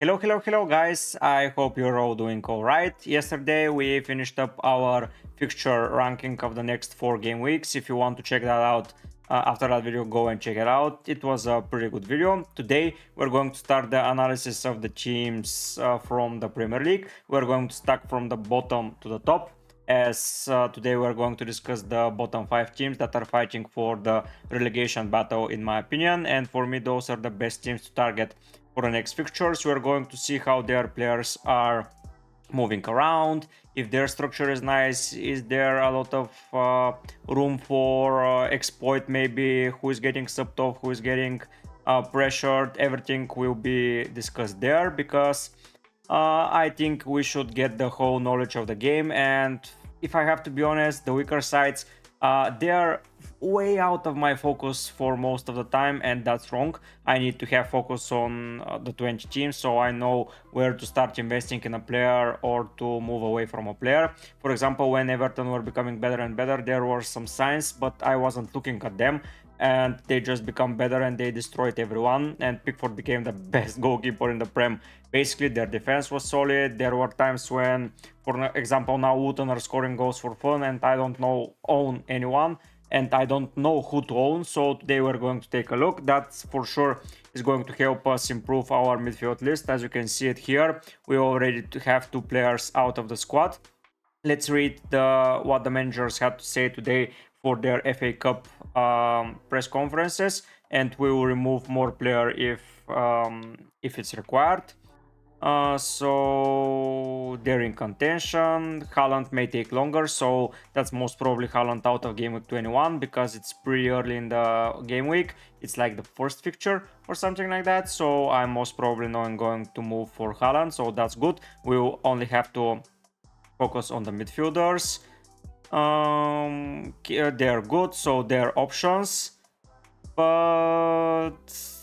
Hello guys, I hope you're all doing alright. Yesterday we finished up our fixture ranking of the next 4 game weeks. If you want to check that out after that video, go and check it out. It was a pretty good video. Today we're going to start the analysis of the teams from the Premier League. We're going to start from the bottom to the top, as today we're going to discuss the bottom 5 teams that are fighting for the relegation battle, in my opinion, and for me those are the best teams to target for the next fixtures. We're going to see how their players are moving around, if their structure is nice, is there a lot of room for exploit, maybe who is getting subbed off, who is getting pressured. Everything will be discussed there, because I think we should get the whole knowledge of the game. And if I have to be honest, the weaker sides, they are way out of my focus for most of the time, and that's wrong. I need to have focus on the 20 teams, so I know where to start investing in a player or to move away from a player. For example, when Everton were becoming better and better, there were some signs, but I wasn't looking at them, and they just become better and they destroyed everyone, and Pickford became the best goalkeeper in the Prem. Basically, their defense was solid. There were times when, for example, now Luton are scoring goals for fun and I don't own anyone, and I don't know who to own. So today we're going to take a look. That's for sure is going to help us improve our midfield list. As you can see it here, we already have 2 players out of the squad. Let's read what the managers had to say today for their FA Cup press conferences, and we will remove more player if it's required. So they're in contention. Haaland may take longer, so that's most probably Haaland out of Gameweek 21, because it's pretty early in the game week. It's like the first fixture or something like that, so I'm most probably not going to move for Haaland, so that's good. We'll only have to focus on the midfielders. They're good, so they're options. But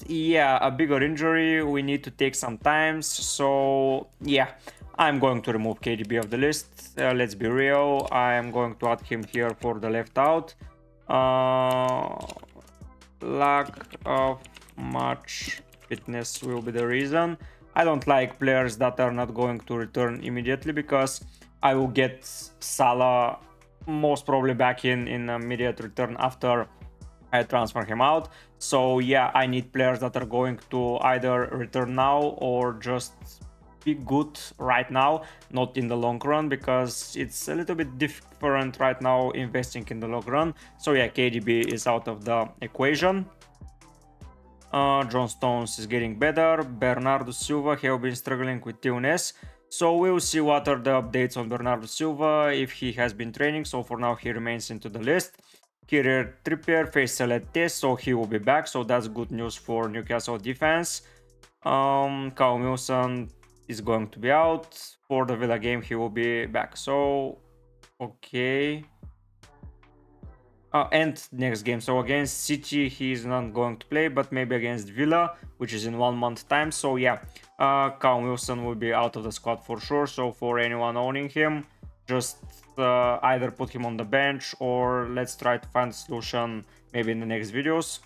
yeah, a bigger injury, we need to take some time. So yeah, I'm going to remove KDB of the list. Let's be real, I'm going to add him here for the left out. Lack of match fitness will be the reason. I don't like players that are not going to return immediately, because I will get Salah most probably back in immediate return after I transfer him out. So yeah, I need players that are going to either return now or just be good right now, not in the long run, because it's a little bit different right now investing in the long run. So yeah, KDB is out of the equation. John Stones is getting better. Bernardo Silva have been struggling with illness, so we'll see what are the updates on Bernardo Silva, if he has been training. So for now he remains into the list. Kieran Trippier faced a test, so he will be back, so that's good news for Newcastle defense. Callum Wilson is going to be out. For the Villa game he will be back, so okay. And next game, so against City he is not going to play, but maybe against Villa, which is in 1 month time. So yeah, Callum Wilson will be out of the squad for sure. So for anyone owning him, just either put him on the bench, or let's try to find a solution maybe in the next videos.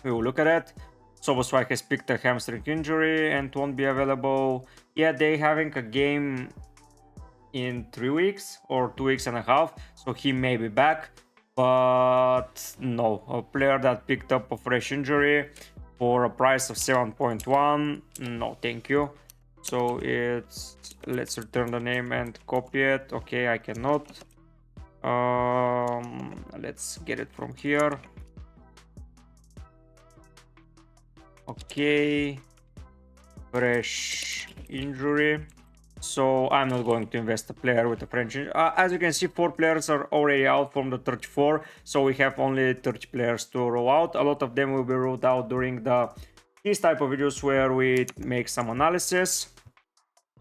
We will look at it. Soboswai has picked a hamstring injury and won't be available. Yeah, they having a game in 3 weeks or 2 weeks and a half, so he may be back. But no, a player that picked up a fresh injury for a price of 7.1, no thank you. So let's return the name and copy it. Okay, I cannot. Let's get it from here. Okay, fresh injury. So I'm not going to invest a player with a French injury. As you can see, 4 players are already out from the 34, so we have only 30 players to roll out. A lot of them will be rolled out during these type of videos where we make some analysis.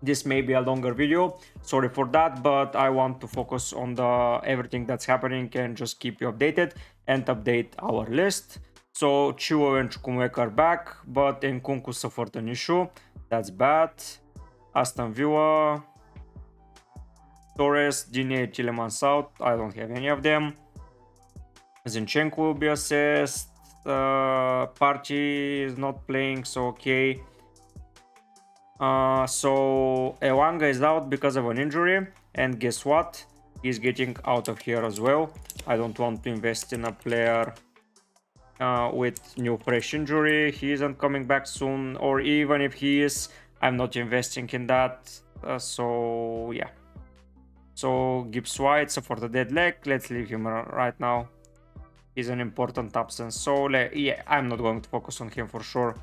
This may be a longer video, sorry for that, but I want to focus on everything that's happening and just keep you updated and update our list. So Chilwell and Chukwuemeka are back, but Nkunku suffered an issue. That's bad. Aston Villa, Torres, Digne, Tielemans out. I don't have any of them. Zinchenko will be assessed. Partey is not playing, so okay. So Elanga is out because of an injury, and guess what? He's getting out of here as well. I don't want to invest in a player with new fresh injury. He isn't coming back soon, or even if he is, I'm not investing in that. So yeah. So Gibbs White, so for the dead leg, let's leave him right now. He's an important absence. So yeah, I'm not going to focus on him for sure.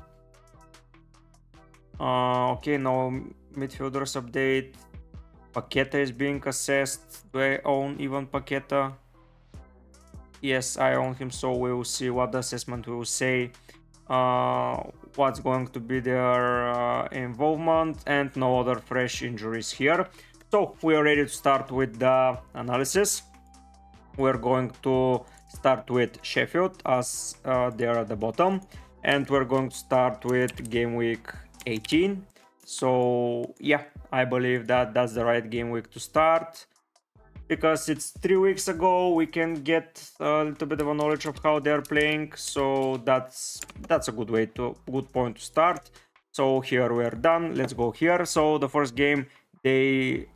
Okay, now midfielders update. Paqueta is being assessed. Do I own even Paqueta? Yes, I own him, so we will see what the assessment will say. What's going to be their involvement, and no other fresh injuries here. So we are ready to start with the analysis. We're going to start with Sheffield as they are at the bottom, and we're going to start with game week 18. So yeah, I believe that that's the right game week to start, because it's 3 weeks ago. We can get a little bit of a knowledge of how they're playing, so that's a good point to start. So here we're done. Let's go here. So the first game they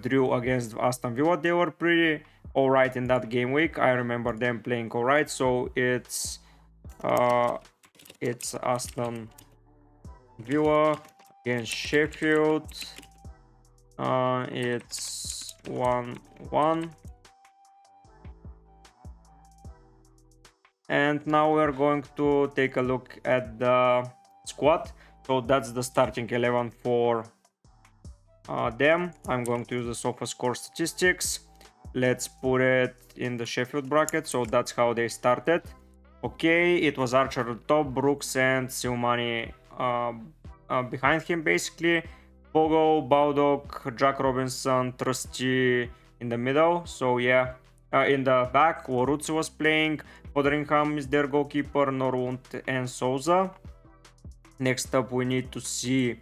drew against Aston Villa. They were pretty alright in that game week. I remember them playing alright. So it's Aston Villa against Sheffield. It's 1-1. And now we're going to take a look at the squad. So that's the starting 11 for them. I'm going to use the SofaScore statistics. Let's put it in the Sheffield bracket. So that's how they started. Okay, it was Archer at the top, Brooks and Silmani behind him basically. Bogo, Baldock, Jack Robinson, Trusty in the middle. So yeah, in the back, Warutsu was playing. Foderingham is their goalkeeper, Norwood and Souza. Next up, we need to see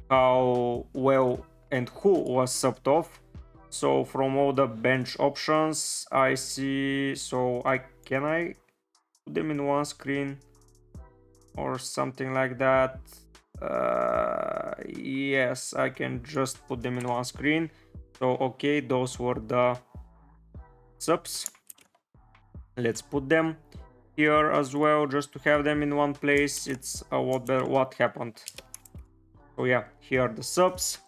how well and who was subbed off. So from all the bench options, I see. So can I put them in one screen or something like that? Yes, I can just put them in one screen. So okay, those were the subs. Let's put them here as well, just to have them in one place. It's what happened. So yeah, here are the subs.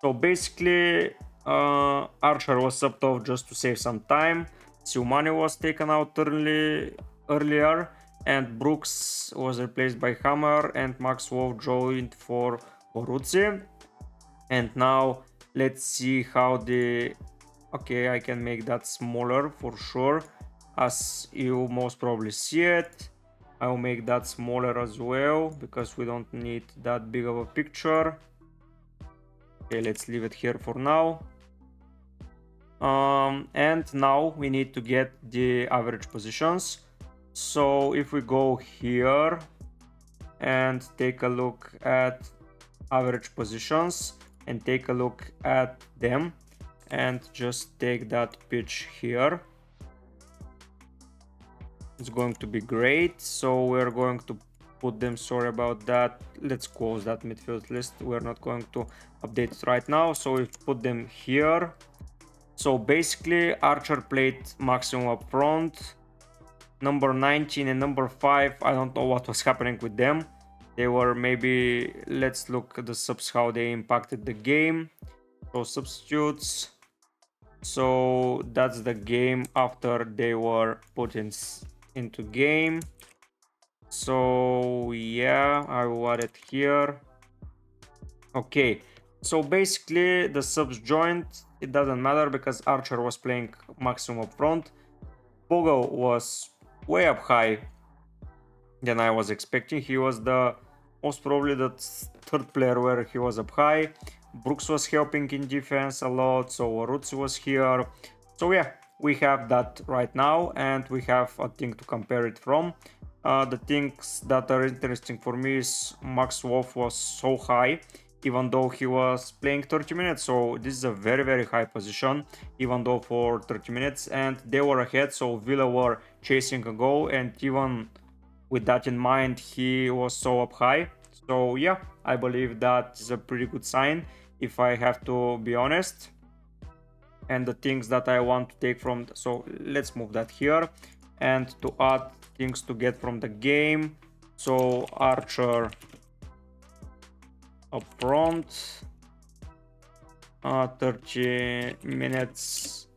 So basically, Archer was subbed off just to save some time. Siumani was taken out earlier, and Brooks was replaced by Hammer, and Max Wolf joined for Boruzzi. And now let's see how the... Okay, I can make that smaller for sure, as you most probably see it. I will make that smaller as well, because we don't need that big of a picture. Okay, let's leave it here for now. And now we need to get the average positions. So if we go here and take a look at average positions and take a look at them, and just take that pitch here, it's going to be great. So we're going to put them, sorry about that, let's close that midfield list. We're not going to update it right now, so we put them here. So basically Archer played maximum up front. Number 19 and number 5, I don't know what was happening with them. They were maybe, let's look at the subs, how they impacted the game. So substitutes. So that's the game after they were put into game. So yeah, I will add it here. Okay, so basically the subs joined. It doesn't matter because Archer was playing maximum up front. Bogo was way up high than I was expecting. He was the most probably the third player where he was up high. Brooks was helping in defense a lot, so Warutsu was here. So yeah, we have that right now, and we have a thing to compare it from. The things that are interesting for me is Max Wolf was so high, even though he was playing 30 minutes. So this is a very, very high position, even though for 30 minutes, and they were ahead. So Villa were chasing a goal, and even with that in mind, he was so up high. So yeah, I believe that is a pretty good sign, if I have to be honest. And the things that I want to take from, so let's move that here, and to add things to get from the game. So Archer up front, 30 minutes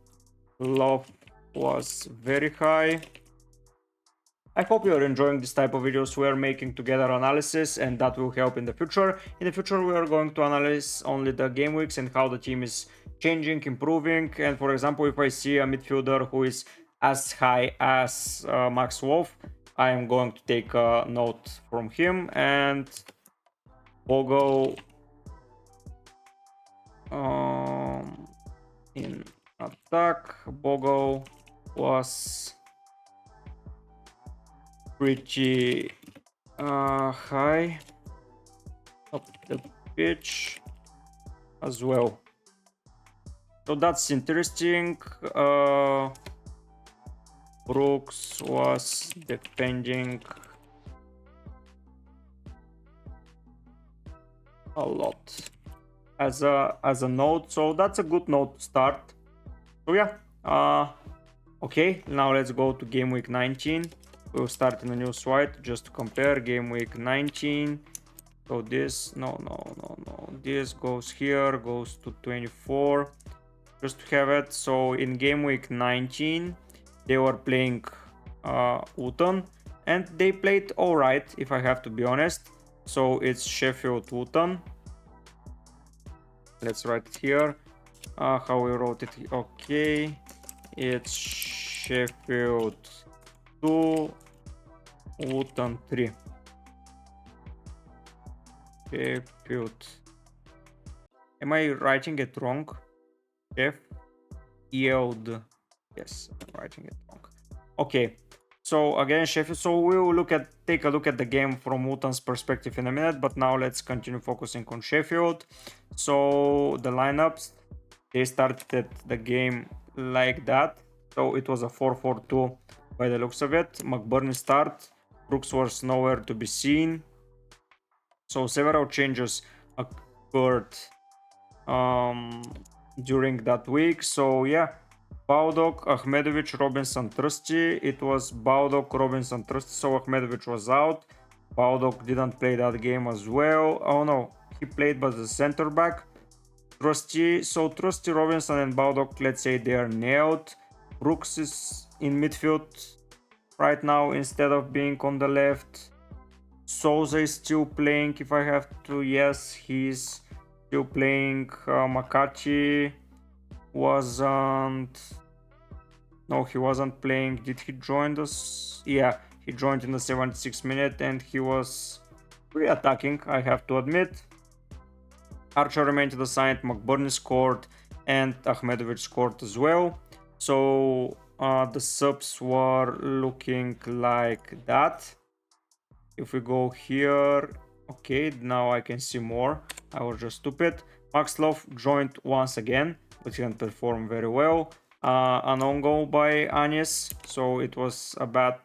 love was very high. I hope you're enjoying this type of videos. We're making together analysis, and that will help in the future. In the future, we are going to analyze only the game weeks and how the team is changing, improving. And for example, if I see a midfielder who is as high as Max Wolf, I am going to take a note from him. And Bogo in attack, Bogo was pretty high up the pitch as well. So that's interesting. Brooks was defending a lot as a note, so that's a good note to start. So yeah, okay, now let's go to game week 19. We'll start in a new slide just to compare game week 19. So this, no, this goes here, goes to 24, just to have it. So in game week 19, they were playing Luton, and they played all right, if I have to be honest. So it's Sheffield Luton. Let's write it here. How we wrote it? Okay, it's Sheffield 2, Luton 3. Sheffield. Am I writing it wrong? Sheffield. Yes, I'm writing it wrong. Okay. So again, Sheffield. So we will take a look at the game from Luton's perspective in a minute, but now let's continue focusing on Sheffield. So the lineups, they started the game like that. So it was a 4-4-2 by the looks of it. McBurney start. Brooks was nowhere to be seen. So several changes occurred during that week. So yeah, Baldock, Ahmedovic, Robinson, Trusty. It was Baldock, Robinson, Trusty. So Ahmedovic was out. Baldock didn't play that game as well. Oh no, he played but the center back. Trusty. So Trusty, Robinson, and Baldock, let's say they are nailed. Brooks is in midfield right now instead of being on the left. Souza is still playing, if I have to. Yes, he's still playing. Makachi wasn't. No, he wasn't playing. Did he join us? Yeah, he joined in the 76th minute, and he was pretty attacking, I have to admit. Archer remained to the side, McBurney scored, and Ahmedovic scored as well. So the subs were looking like that. If we go here, okay, now I can see more. I was just stupid. Max Love joined once again, but he didn't perform very well. An own goal by Agnes, so it was a bad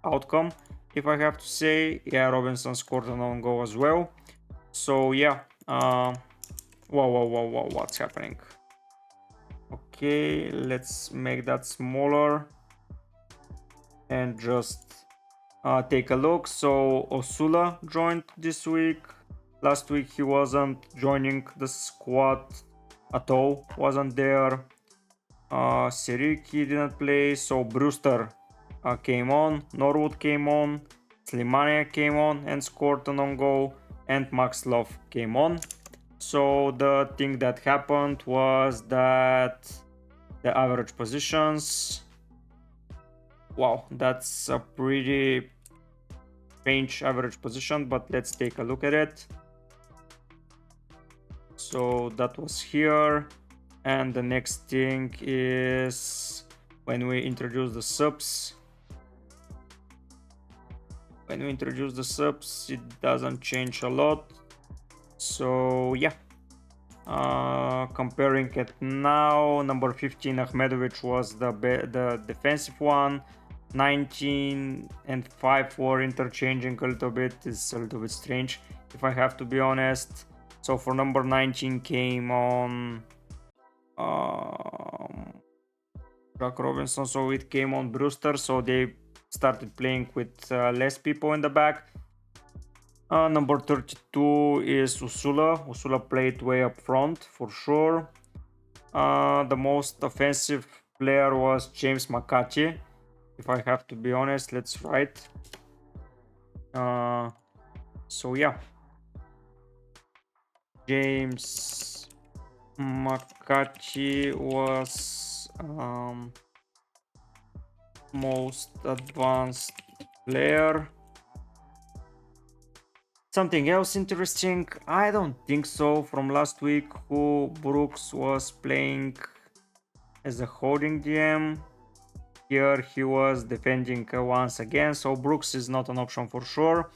outcome, if I have to say. Yeah, Robinson scored an own goal as well. So yeah, whoa, what's happening? Okay, let's make that smaller and just take a look. So Osula joined this week. Last week he wasn't joining the squad at all, wasn't there. Siriki didn't play, so Brewster came on, Norwood came on, Slimania came on and scored an own goal, and Max Love came on. So the thing that happened was that the average positions, wow, that's a pretty strange average position, but let's take a look at it. So that was here, and the next thing is when we introduce the subs. When we introduce the subs, it doesn't change a lot. So yeah, comparing it now, number 15 Ahmedovic was the defensive one. 19 and 5 were interchanging a little bit. It's a little bit strange, if I have to be honest. So for number 19 came on Jack Robinson, so it came on Brewster, so they started playing with less people in the back. Number 32 is Usula. Usula played way up front for sure. The most offensive player was James McCarthy, if I have to be honest. Let's write. So yeah, James McCarthy was most advanced player. Something else interesting? I don't think so. From last week, who Brooks was playing as a holding DM. Here he was defending once again, so Brooks is not an option for sure.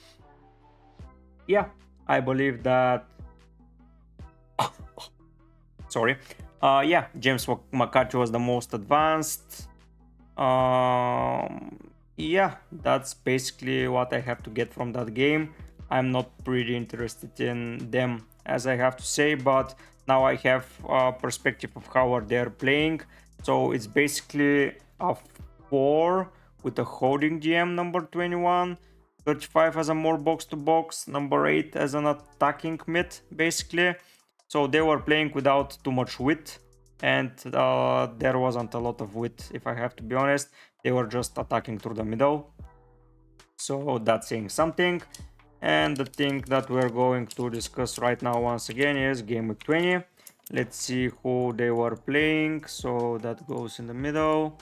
Yeah, I believe that. Sorry. Yeah, James McCarthy was the most advanced. Yeah, that's basically what I have to get from that game. I'm not pretty interested in them, as I have to say, but now I have a perspective of how they're playing. So it's basically a 4 with a holding GM, number 21, 35 as a more box-to-box, number 8 as an attacking mid, basically. So they were playing without too much width, and there wasn't a lot of width, if I have to be honest. They were just attacking through the middle. So that's saying something. And the thing that we're going to discuss right now once again is Gameweek 20. Let's see who they were playing. So that goes in the middle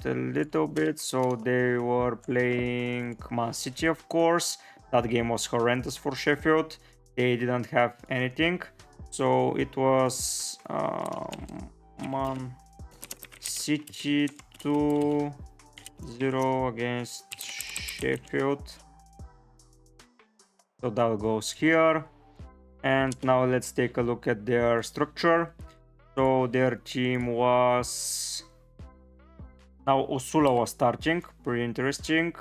a little bit. So they were playing Man City, of course. That game was horrendous for Sheffield. They didn't have anything. So it was Man City 2-0 against Sheffield. So that goes here. And now let's take a look at their structure. So their team was... Now Usula was starting, pretty interesting.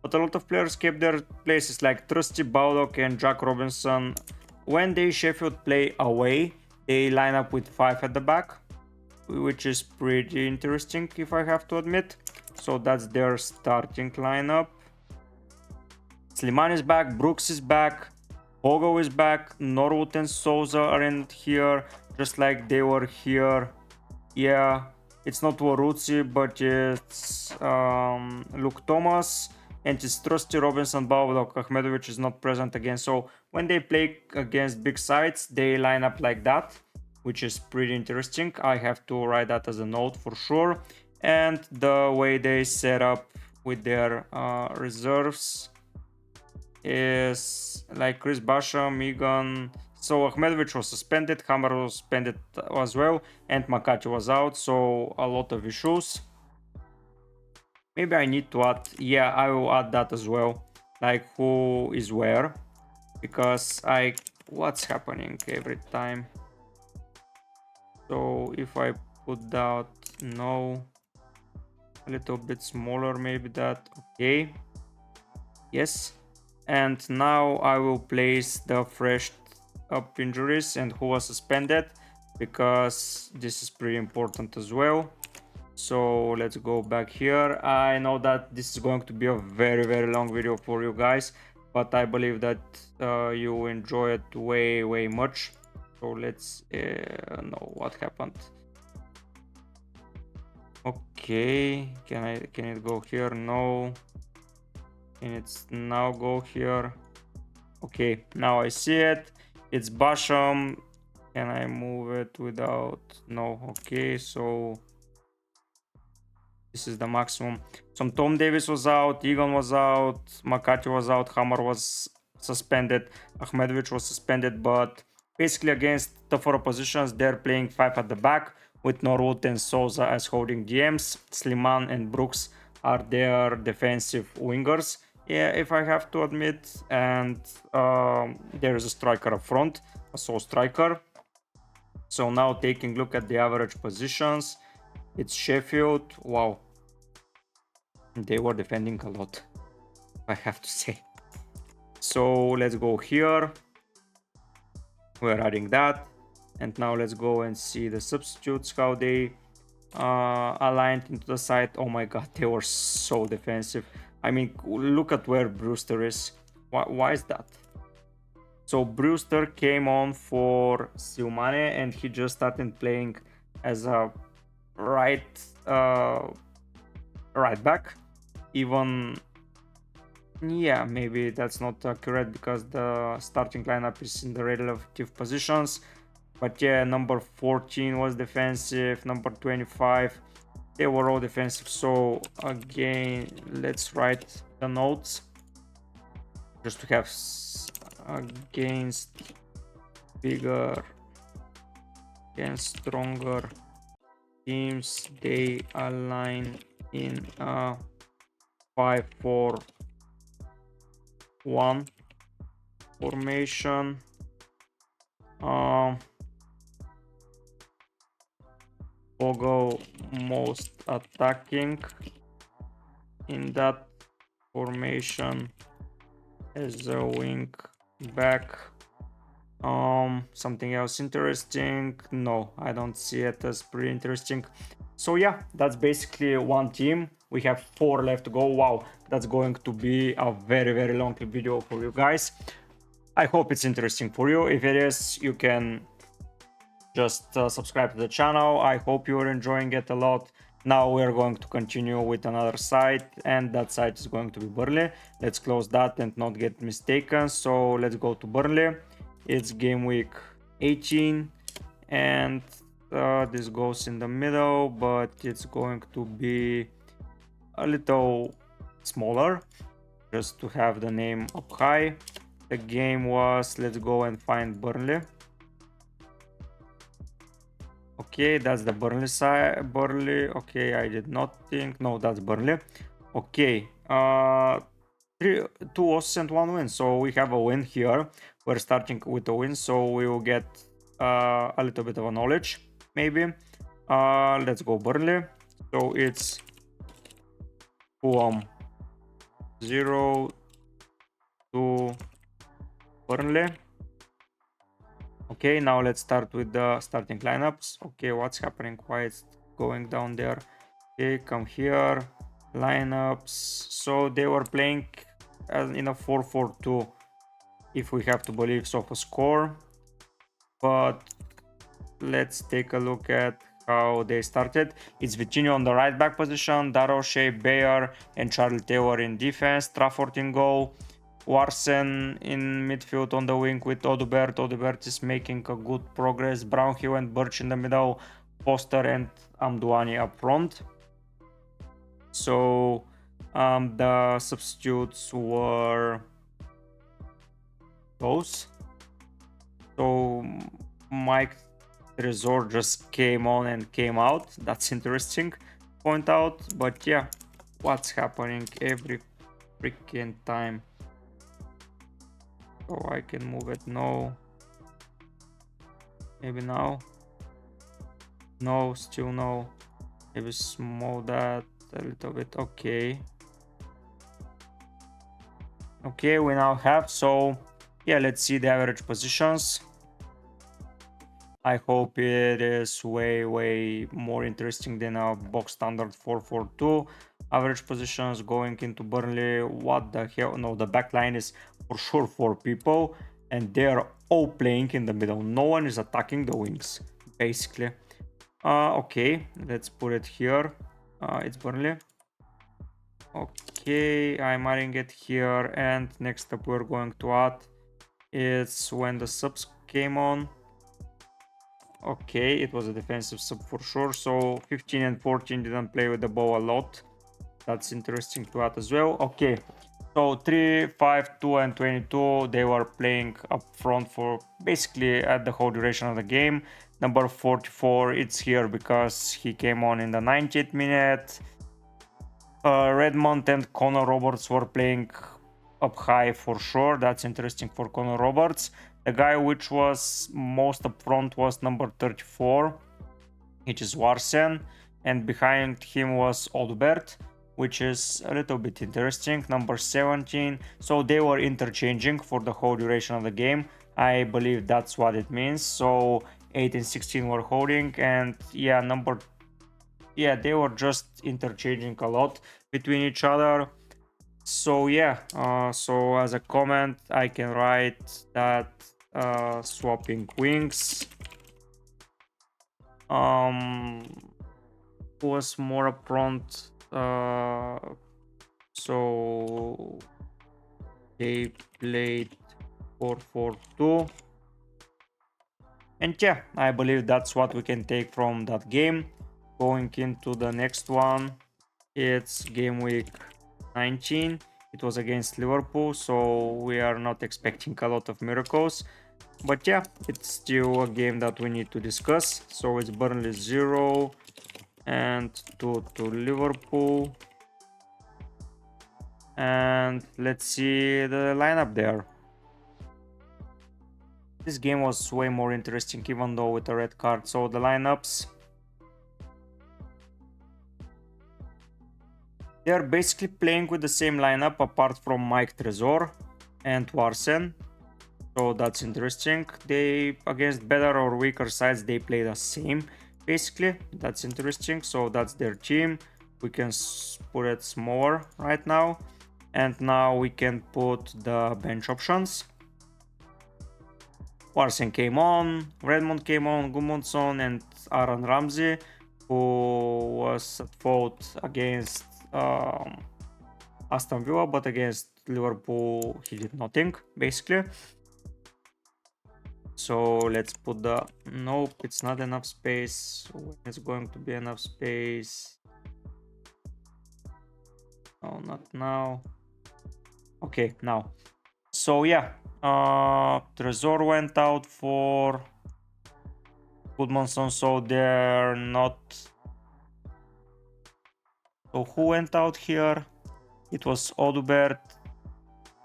But a lot of players kept their places, like Trusty Baldock and Jack Robinson. When they Sheffield play away, they line up with 5 at the back, which is pretty interesting, if I have to admit. So that's their starting lineup. Slimani is back, Brooks is back, Pogo is back, Norwood and Souza are in here, just like they were here. Yeah, it's not Waruzzi, but it's Luke Thomas, and it's Trusty Robinson, Baldock. Ahmedovic is not present again. So when they play against big sides, they line up like that, which is pretty interesting. I have to write that as a note for sure. And the way they set up with their reserves is like Chris Basham, Egan. So Ahmedovic was suspended, Hammer was suspended as well, and McCarthy was out, so a lot of issues. Maybe I need to add, yeah, I will add that as well, like who is where, because what's happening every time. So if I put that, no, a little bit smaller, maybe that, okay, yes. And now I will place the fresh up injuries and who was suspended, because this is pretty important as well. So let's go back here. I know that this is going to be a very long video for you guys, but I believe that you enjoy it way much. So let's know what happened. Okay, can it go here? No. And it's now go here. Okay, now I see it. It's Basham. Can I move it without? No. Okay, so this is the maximum. So Tom Davis was out, Egan was out, McCarthy was out, Hammer was suspended, Ahmedovic was suspended, but basically against tougher oppositions, they're playing 5 at the back with Norwood and Souza as holding DMs. Sliman and Brooks are their defensive wingers, yeah, if I have to admit, and there is a striker up front, a sole striker. So now taking a look at the average positions, it's Sheffield, wow, They were defending a lot, I have to say. So let's go here. We're adding that. And now let's go and see the substitutes, how they aligned into the side. Oh my god, they were so defensive. I mean, look at where Brewster is. Why is that? So Brewster came on for Siumane and he just started playing as a right back. Even, yeah, maybe that's not accurate because the starting lineup is in the relative positions. But yeah, number 14 was defensive, number 25, they were all defensive. So again, let's write the notes just to have against bigger and stronger teams, they align in a 5-4-1 formation. Bogo most attacking in that formation as a wing back. Something else interesting? No, I don't see it as pretty interesting. So yeah, that's basically one team. We have 4 left to go. Wow, that's going to be a very long video for you guys. I hope it's interesting for you. If it is, you can just subscribe to the channel. I hope you're enjoying it a lot. Now we're going to continue with another site, and that site is going to be Burnley. Let's close that and not get mistaken. So let's go to Burnley. It's game week 18 and this goes in the middle, but it's going to be a little smaller just to have the name up high. The game was, let's go and find Burnley. Okay, that's the Burnley side. Burnley. Okay, I did not think. No, that's Burnley. Okay. 2 losses and 1 win. So we have a win here. We're starting with a win, so we will get a little bit of a knowledge, maybe. Let's go Burnley. So it's 0 to Burnley. Okay, now let's start with the starting lineups. Okay, what's happening? Why it's going down there? Okay, come here. Lineups. So they were playing in a 4-4-2, if we have to believe SofaScore. But let's take a look at how they started. It's Vitinho on the right back position, Daroshay, Bayer, and Charlie Taylor in defense, Trafford in goal, Warsen in midfield on the wing with Odubert. Odubert is making a good progress. Brownhill and Birch in the middle, Foster and Amdouani up front. So the substitutes were those. So Mike Resort just came on and came out. That's interesting. Point out, but yeah, what's happening every freaking time? So I can move it. No. Maybe now. No, still no. Maybe small that a little bit. Okay. Okay, we now have. So yeah, let's see the average positions. I hope it is way more interesting than a box standard 4-4-2. Average positions going into Burnley. What the hell? No, the back line is for sure 4 people and they are all playing in the middle. No one is attacking the wings, basically. Okay, let's put it here. It's Burnley. Okay, I'm adding it here, and next up we're going to add is when the subs came on. Okay, it was a defensive sub for sure. So 15 and 14 didn't play with the ball a lot. That's interesting to add as well. Okay, so 3, 5, 2 and 22, they were playing up front for basically at the whole duration of the game. Number 44, it's here because he came on in the 90th minute. Redmond and Connor Roberts were playing up high for sure. That's interesting for Connor Roberts. The guy which was most up front was number 34, which is Warsen, and behind him was Odubert, which is a little bit interesting. Number 17. So they were interchanging for the whole duration of the game. I believe that's what it means. So 18, 16 were holding, and yeah, they were just interchanging a lot between each other. So yeah, so as a comment, I can write that swapping wings was more upfront. So they played 4-4-2, and yeah, I believe that's what we can take from that game. Going into the next one, it's game week 19. It was against Liverpool, so we are not expecting a lot of miracles, but yeah, it's still a game that we need to discuss. So it's Burnley 0 and 2 to Liverpool, and let's see the lineup there. This game was way more interesting, even though with a red card. So the lineups, they are basically playing with the same lineup apart from Mike Trezor and Warsen. So that's interesting. They, against better or weaker sides, they play the same basically. That's interesting. So that's their team. We can put it smaller right now, and now we can put the bench options. Warsen came on, Redmond came on, Gudmundsson, and Aaron Ramsey, who was at fault against Aston Villa, but against Liverpool he did nothing basically. So let's put the, nope, it's not enough space. When is going to be enough space? No, not now. Okay, now. So yeah, Trezor went out for Gudmundsson, so they're not. So who went out here? It was Odubert,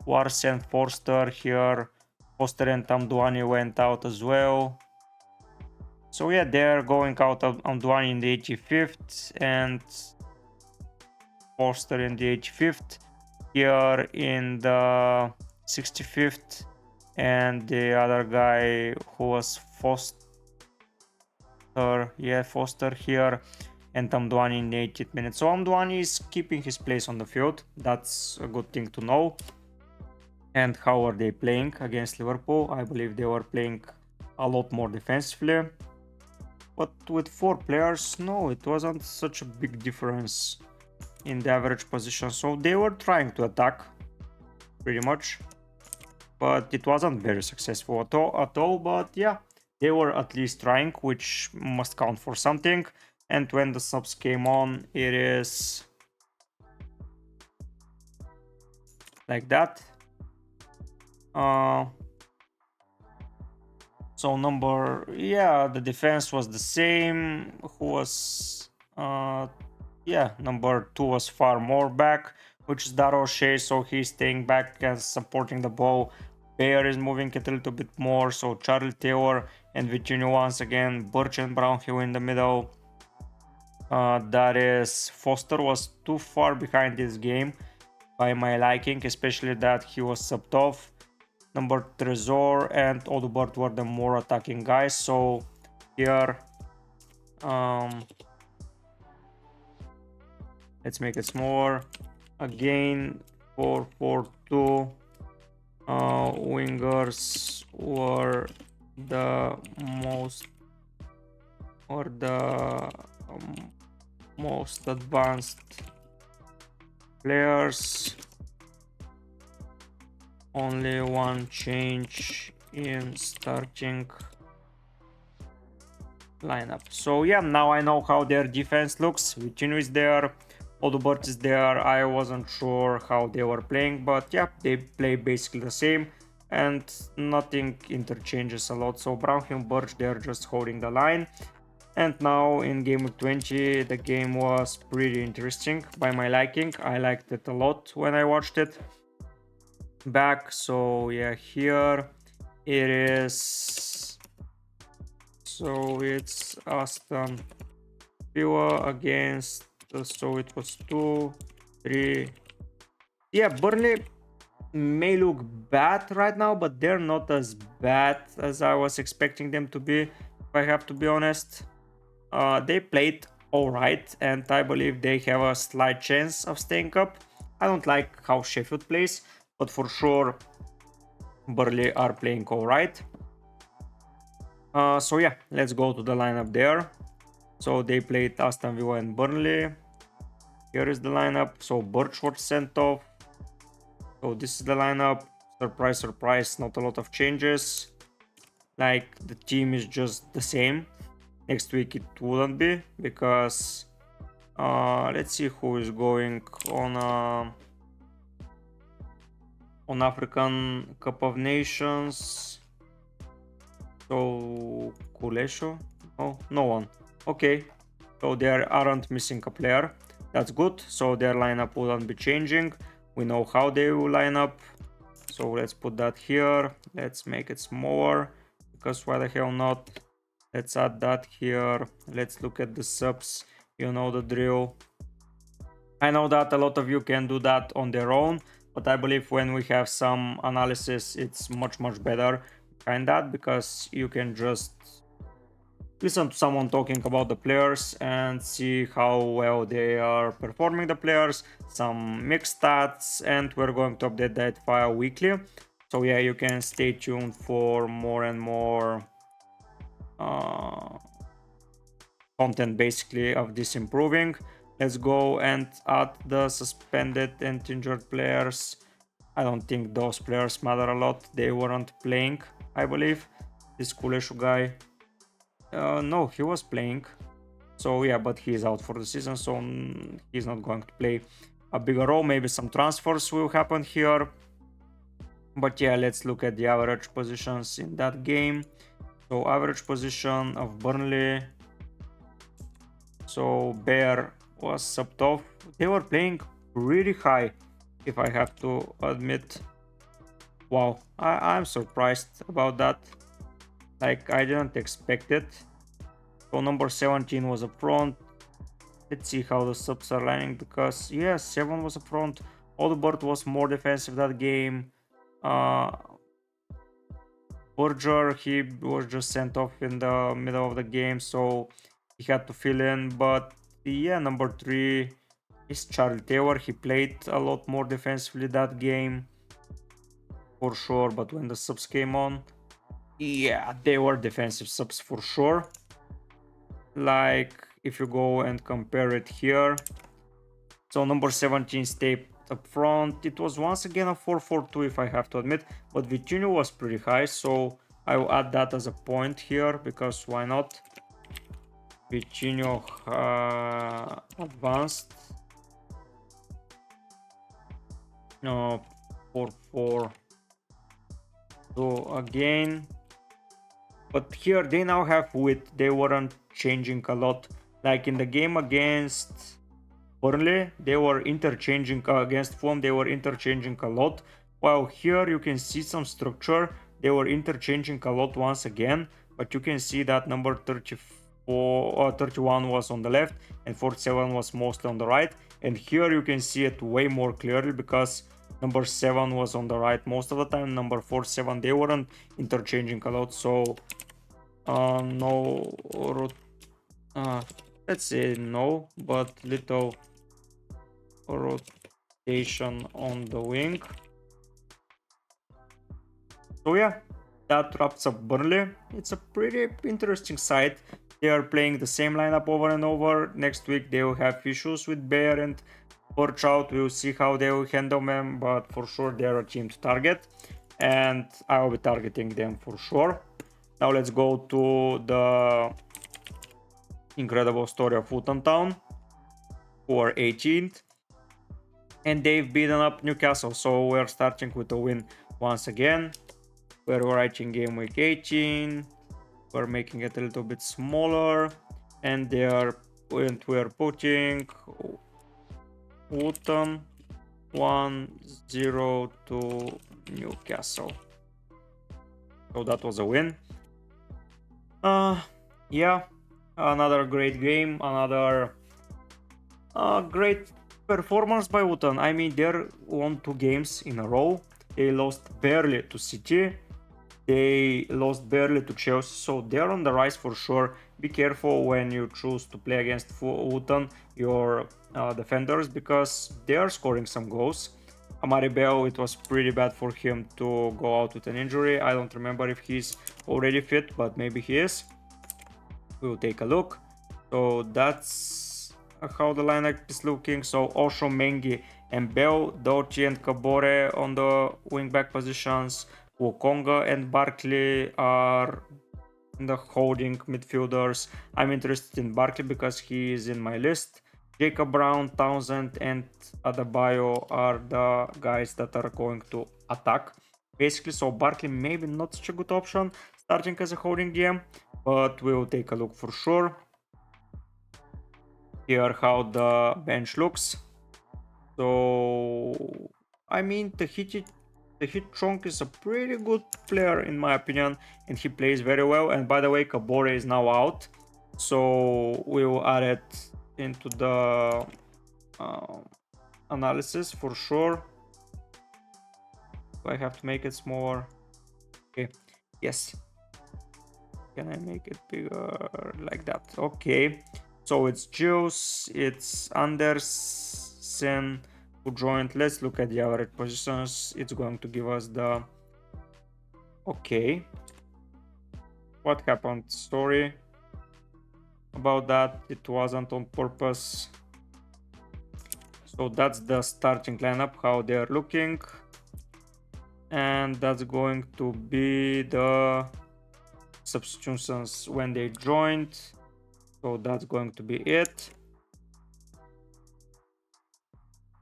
Warsen, Forster here. Foster and Amdouani went out as well. So yeah, they're going out of Amdouani in the 85th and Forster in the 85th. Here in the 65th, and the other guy who was Foster, Foster here, and Amdouani in the 80th minute. So Amdouani is keeping his place on the field. That's a good thing to know. And how are they playing against Liverpool? I believe they were playing a lot more defensively, but with 4 players, no, it wasn't such a big difference in the average position. So they were trying to attack pretty much, but it wasn't very successful at all. But yeah, they were at least trying, which must count for something. And when the subs came on, it is like that. So the defense was the same. Who was number 2 was far more back, which is Darrell Shea, so he's staying back and supporting the ball. Bayer is moving it a little bit more, so Charlie Taylor and Vitinho once again. Birch and Brownhill in the middle. That is, Foster was too far behind this game by my liking, especially that he was subbed off. Number Trezor and Odubert were the more attacking guys. So here, let's make it smaller. Again, 4-4-2. Wingers were the most advanced players. Only one change in starting lineup. So yeah, now I know how their defense looks. Vitinho is there, Odubert is there. I wasn't sure how they were playing, but yeah, they play basically the same and nothing interchanges a lot. So Brownhill and Birch, they're just holding the line. And now in game week 20, the game was pretty interesting by my liking. I liked it a lot when I watched it back. So yeah, here it is. So it's Aston Villa against, so it was 2 3. Yeah, Burnley may look bad right now, but they're not as bad as I was expecting them to be, if I have to be honest. They played alright, and I believe they have a slight chance of staying up. I don't like how Sheffield plays, but for sure Burnley are playing alright. So yeah, let's go to the lineup there. So they played Aston Villa and Burnley. Here is the lineup. So Birchwood sent off. So this is the lineup. Surprise, surprise, not a lot of changes. Like, the team is just the same. Next week it wouldn't be, because let's see who is going on African Cup of Nations. So Kulesho? No one. Okay, so they aren't missing a player. That's good. So their lineup wouldn't be changing. We know how they will line up. So let's put that here. Let's make it smaller, because why the hell not? Let's add that here. Let's look at the subs. You know the drill. I know that a lot of you can do that on their own, but I believe when we have some analysis, it's much better behind that, because you can just listen to someone talking about the players and see how well they are performing, the players, some mixed stats, and we're going to update that file weekly. So yeah, you can stay tuned for more and more content basically of this improving. Let's go and add the suspended and injured players. I don't think those players matter a lot. They weren't playing, I believe. This Kuleshu guy, no, he was playing. So yeah, but he's out for the season, so he's not going to play a bigger role. Maybe some transfers will happen here. But yeah, let's look at the average positions in that game. So average position of Burnley. So Bear was subbed off. They were playing really high, if I have to admit. Wow, I'm surprised about that. Like, I didn't expect it. So number 17 was up front. Let's see how the subs are lining, because yeah, 7 was up front. Odegaard was more defensive that game. Berger, he was just sent off in the middle of the game, so he had to fill in. But yeah, number 3 is Charlie Taylor. He played a lot more defensively that game, for sure. But when the subs came on, yeah, they were defensive subs for sure. Like, if you go and compare it here, so number 17 stayed up front. It was once again a 4-4-2, if I have to admit, but Vitinho was pretty high, so I will add that as a point here, because why not? Vitinho advanced. No, 4-4-2 again. But here they now have width. They weren't changing a lot. Like in the game against Burnley, they were interchanging, against Fulham, they were interchanging a lot. While here you can see some structure. They were interchanging a lot once again. But you can see that number 31 was on the left and 47 was mostly on the right. And here you can see it way more clearly, because number 7 was on the right most of the time. Number 47, they weren't interchanging a lot. So no, let's say no, but little rotation on the wing. So yeah, that wraps up Burnley. It's a pretty interesting side. They are playing the same lineup over and over. Next week they will have issues with Bear and Burchout. We'll see how they will handle them, but for sure they're a team to target, and I will be targeting them for sure. Now let's go to the incredible story of Luton Town, who are 18th, and they've beaten up Newcastle. So we're starting with a win once again. We're writing Gameweek 18. We're making it a little bit smaller, and we're putting Luton 1-0 to Newcastle. So that was a win. Yeah, another great game, another great performance by Luton. I mean, they won 2 games in a row. They lost barely to City. They lost barely to Chelsea, so they're on the rise for sure. Be careful when you choose to play against Luton, your defenders, because they are scoring some goals. Amari Bell, it was pretty bad for him to go out with an injury. I don't remember if he's already fit, but maybe he is. We'll take a look. So that's how the lineup is looking. So Osho, Mengi and Bell, Dochi and Kabore on the wingback positions. Wukonga and Barkley are the holding midfielders. I'm interested in Barkley because he is in my list. Jacob Brown, Townsend and Adebayo are the guys that are going to attack. Basically, so Barkley maybe not such a good option starting as a holding DM, but we'll take a look for sure. Here how the bench looks. So, I mean, the Hit Chonk is a pretty good player in my opinion, and he plays very well. And by the way, Kabore is now out, so we will add it into the analysis for sure. Do I have to make it smaller? Okay, yes. Can I make it bigger like that? Okay, so it's Juice, it's Andersen who joined. Let's look at the average positions. It's going to give us the... Okay, what happened? Sorry about that, it wasn't on purpose. So that's the starting lineup, how they're looking, and that's going to be the substitutions when they joined. So that's going to be it.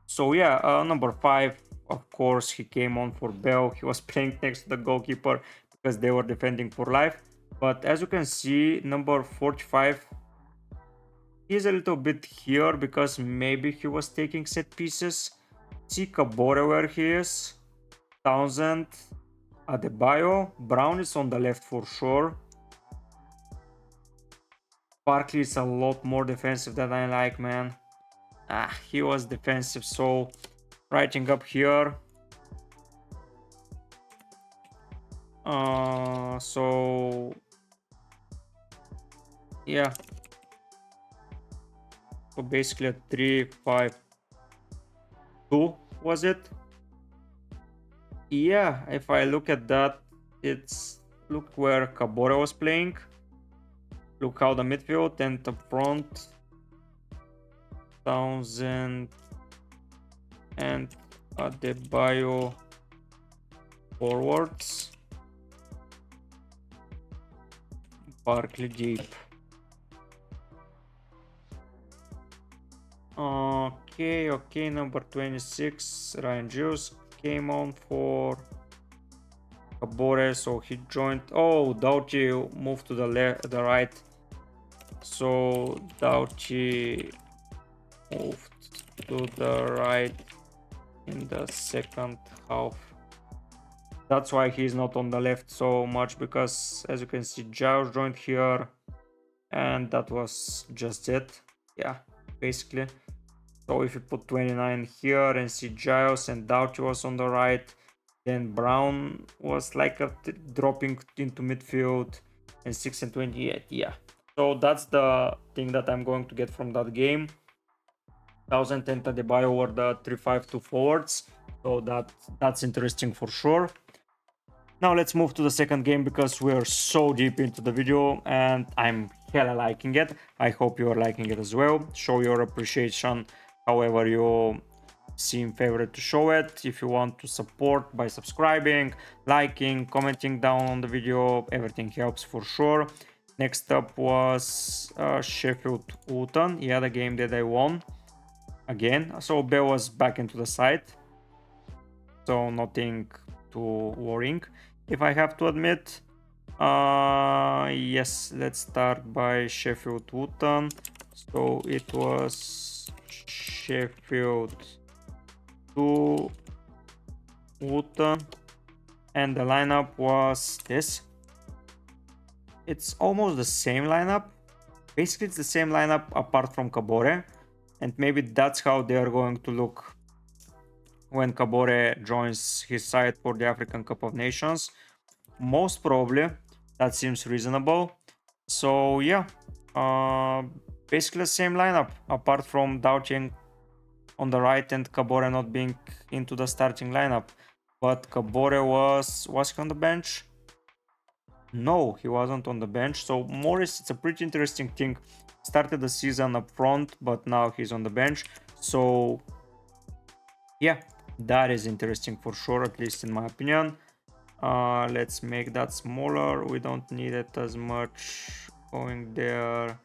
So yeah, number 5, of course, he came on for Bell. He was playing next to the goalkeeper because they were defending for life. But as you can see, number 45, he's a little bit here because maybe he was taking set pieces. See Kabore where he is. Townsend, Adebayo. Brown is on the left for sure. Barkley is a lot more defensive than I like, man. He was defensive, so writing up here. So yeah, so basically a 3-5-2 was it? Yeah, if I look at that, it's look where Kabore was playing. Look how the midfield and the front, Townsend and Adebayo forwards, Barkley deep. Okay, number 26, Ryan Juice came on for Kabore, so he joined. Oh, Dauchi moved to the left, the right. So Dauchi moved to the right in the second half. That's why he's not on the left so much, because as you can see, Giles joined here, and that was just it. Yeah, basically. So if you put 29 here and see Giles and Dauchi was on the right, then Brown was like dropping into midfield, and 6 and 28. Yeah, so that's the thing that I'm going to get from that game. Townsend and Adebayo were the 3-5-2 forwards, so that's interesting for sure. Now let's move to the second game, because we're so deep into the video and I'm hella liking it. I hope you are liking it as well. Show your appreciation however you seem favorite to show it. If you want to support by subscribing, liking, commenting down on the video, everything helps for sure. Next up was Sheffield Luton. Yeah, the game that I won again. So Bell was back into the side, so nothing too worrying, if I have to admit. Yes, let's start by Sheffield Luton. So it was Sheffield to Luton, and the lineup was this. It's almost the same lineup. Basically, it's the same lineup apart from Kabore, and maybe that's how they are going to look when Kabore joins his side for the African Cup of Nations. Most probably, that seems reasonable. So yeah, basically the same lineup, apart from Doughty on the right and Kabore not being into the starting lineup. But Kabore was he on the bench? No, he wasn't on the bench. So Morris, it's a pretty interesting thing. Started the season up front, but now he's on the bench. So yeah, that is interesting for sure, at least in my opinion. Let's make that smaller. We don't need it as much going there.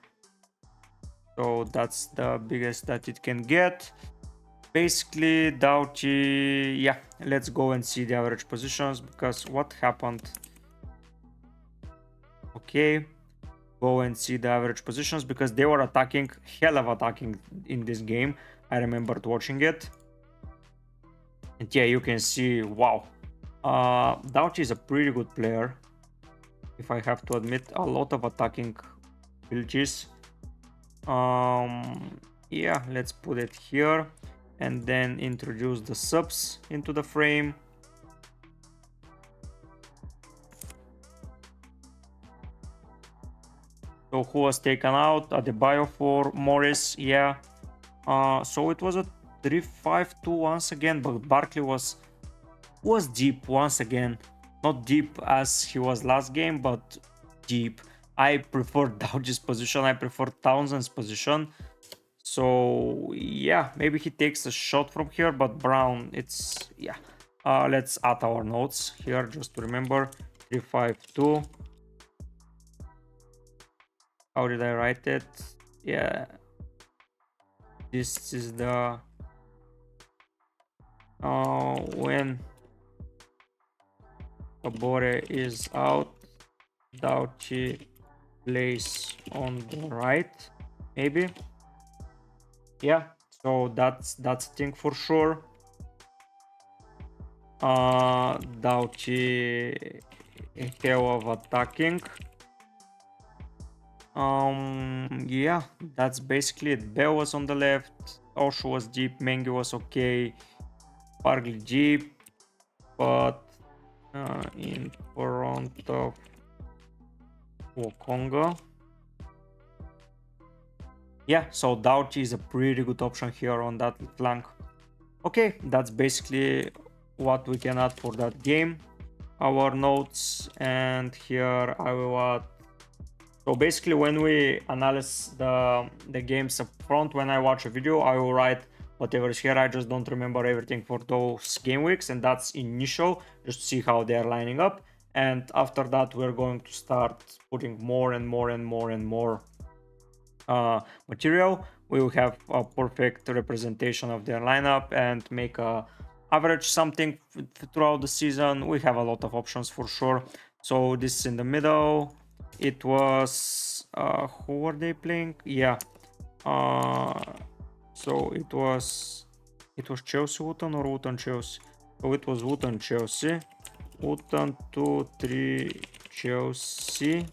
So that's the biggest that it can get. Basically, Doughty, yeah, let's go and see the average positions, because what happened? Okay, go and see the average positions, because they were attacking, hell of attacking in this game. I remembered watching it. And yeah, you can see, wow. Doughty is a pretty good player, if I have to admit. A lot of attacking abilities. Yeah, let's put it here and then introduce the subs into the frame. So who was taken out? Adebayo for Morris, yeah. So it was a 3-5-2 once again, but Barkley was deep once again. Not deep as he was last game, but deep. I prefer Doughty's position, I prefer Townsend's position. So yeah, maybe he takes a shot from here, but Brown, it's, yeah. Let's add our notes here just to remember. 3-5-2. How did I write it? Yeah, this is the when Kabore is out, Doughty plays on the right, maybe. Yeah, so that's a thing for sure. Doughty, hell of attacking. Yeah, that's basically it. Bell was on the left, Osho was deep, Mengi was okay, Barkley deep, but in front of Wokonga. Yeah, so Doughty is a pretty good option here on that flank. Okay, that's basically what we can add for that game. Our notes, and here I will add. So basically, when we analyze the games up front, when I watch a video, I will write whatever is here. I just don't remember everything for those game weeks, and that's initial, just to see how they are lining up. And after that, we're going to start putting more and more and more and more material. We will have a perfect representation of their lineup and make a average something throughout the season. We have a lot of options for sure. So this is in the middle. It was who were they playing? Yeah. So it was Chelsea Wootton or Wootton Chelsea. So it was Wootton Chelsea. Wootton 2-3 Chelsea.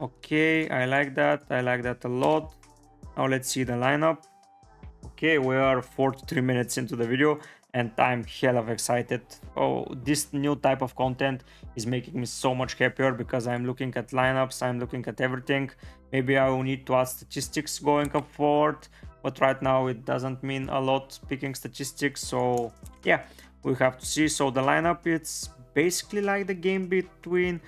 Okay, I like that. I like that a lot. Now let's see the lineup. Okay, we are 43 minutes into the video and I'm hell of excited. Oh, this new type of content is making me so much happier, because I'm looking at lineups, I'm looking at everything. Maybe I will need to add statistics going up forward, but right now it doesn't mean a lot picking statistics. So yeah, we have to see. So the lineup, it's basically like the game between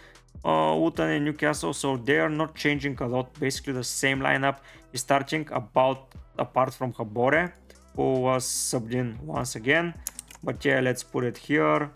Luton and Newcastle, so they are not changing a lot. Basically the same lineup is starting, apart from Kabore, who was subbed in once again. But yeah, let's put it here.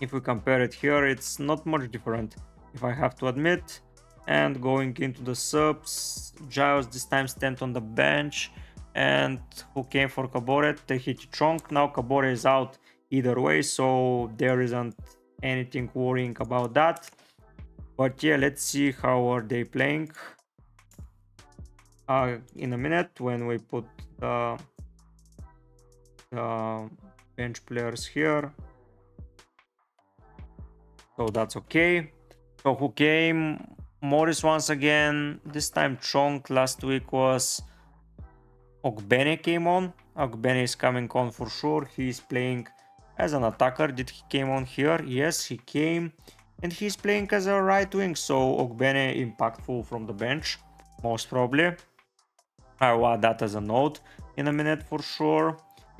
If we compare it here, it's not much different, if I have to admit. And going into the subs, Giles this time stand on the bench, and who came for Kabore? Tahiti Chong. Now Kabore is out either way, so there isn't anything worrying about that. But yeah, let's see how are they playing in a minute when we put the bench players here. So that's okay. So who came? Morris once again. This time Chong. Last week was Ogbene came on. Ogbene is coming on for sure. He is playing as an attacker. Did he came on here? Yes, he came. And he's playing as a right wing. So Ogbene impactful from the bench. Most probably. I will add that as a note in a minute for sure.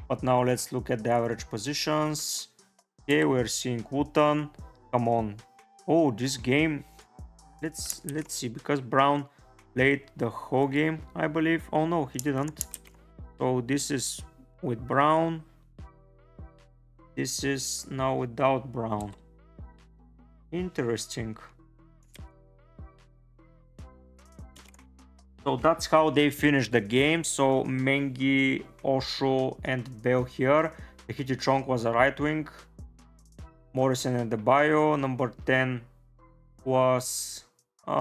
But now let's look at the average positions. Okay, we're seeing Luton. Come on. Oh, this game. Let's see, because Brown played the whole game, I believe. Oh no, he didn't. So this is with Brown. This is now without Brown. Interesting. So that's how they finished the game. So Mengi, Osho, and Bale here. Tahiti Chong was a right wing. Morrison and Adebayo. Number 10 was who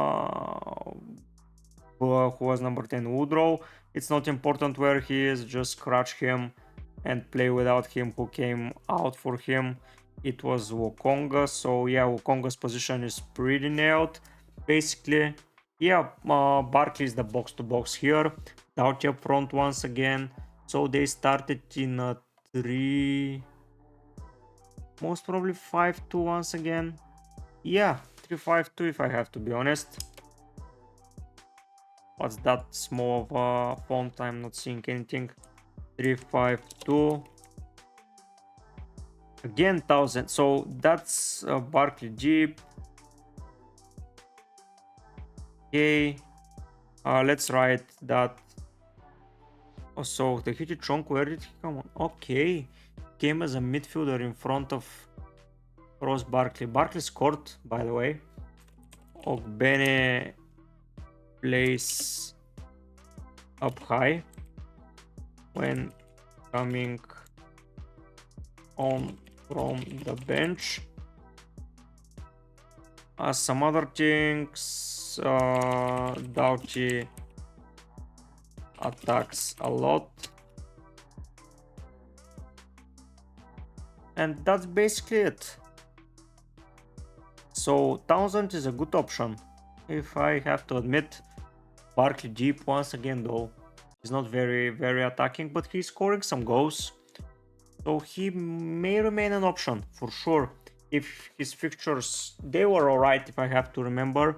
was number 10? Woodrow. It's not important where he is, just scratch him and play without him. Who came out for him? It was Wokonga. So yeah, Wokonga's position is pretty nailed basically. Yeah, Barkley is the box to box here. Doughty up front once again. So they started in a 3, most probably 5-2 once again. Yeah, 3-5-2 if I have to be honest. What's that small of a font? I'm not seeing anything. 3-5-2. Again 1000. So that's Barkley Jeep. Okay. Let's write that. Oh, so the Tahiti Chong, where did he come on? Okay. Came as a midfielder in front of Ross Barkley. Barkley scored, by the way. Ogbene plays up high when coming on from the bench. Some other things, Doughty attacks a lot, and that's basically it. So Townsend is a good option, if I have to admit. Barkley Jeep once again though, he's not very attacking, but he's scoring some goals, so he may remain an option for sure. If his fixtures, they were alright if I have to remember.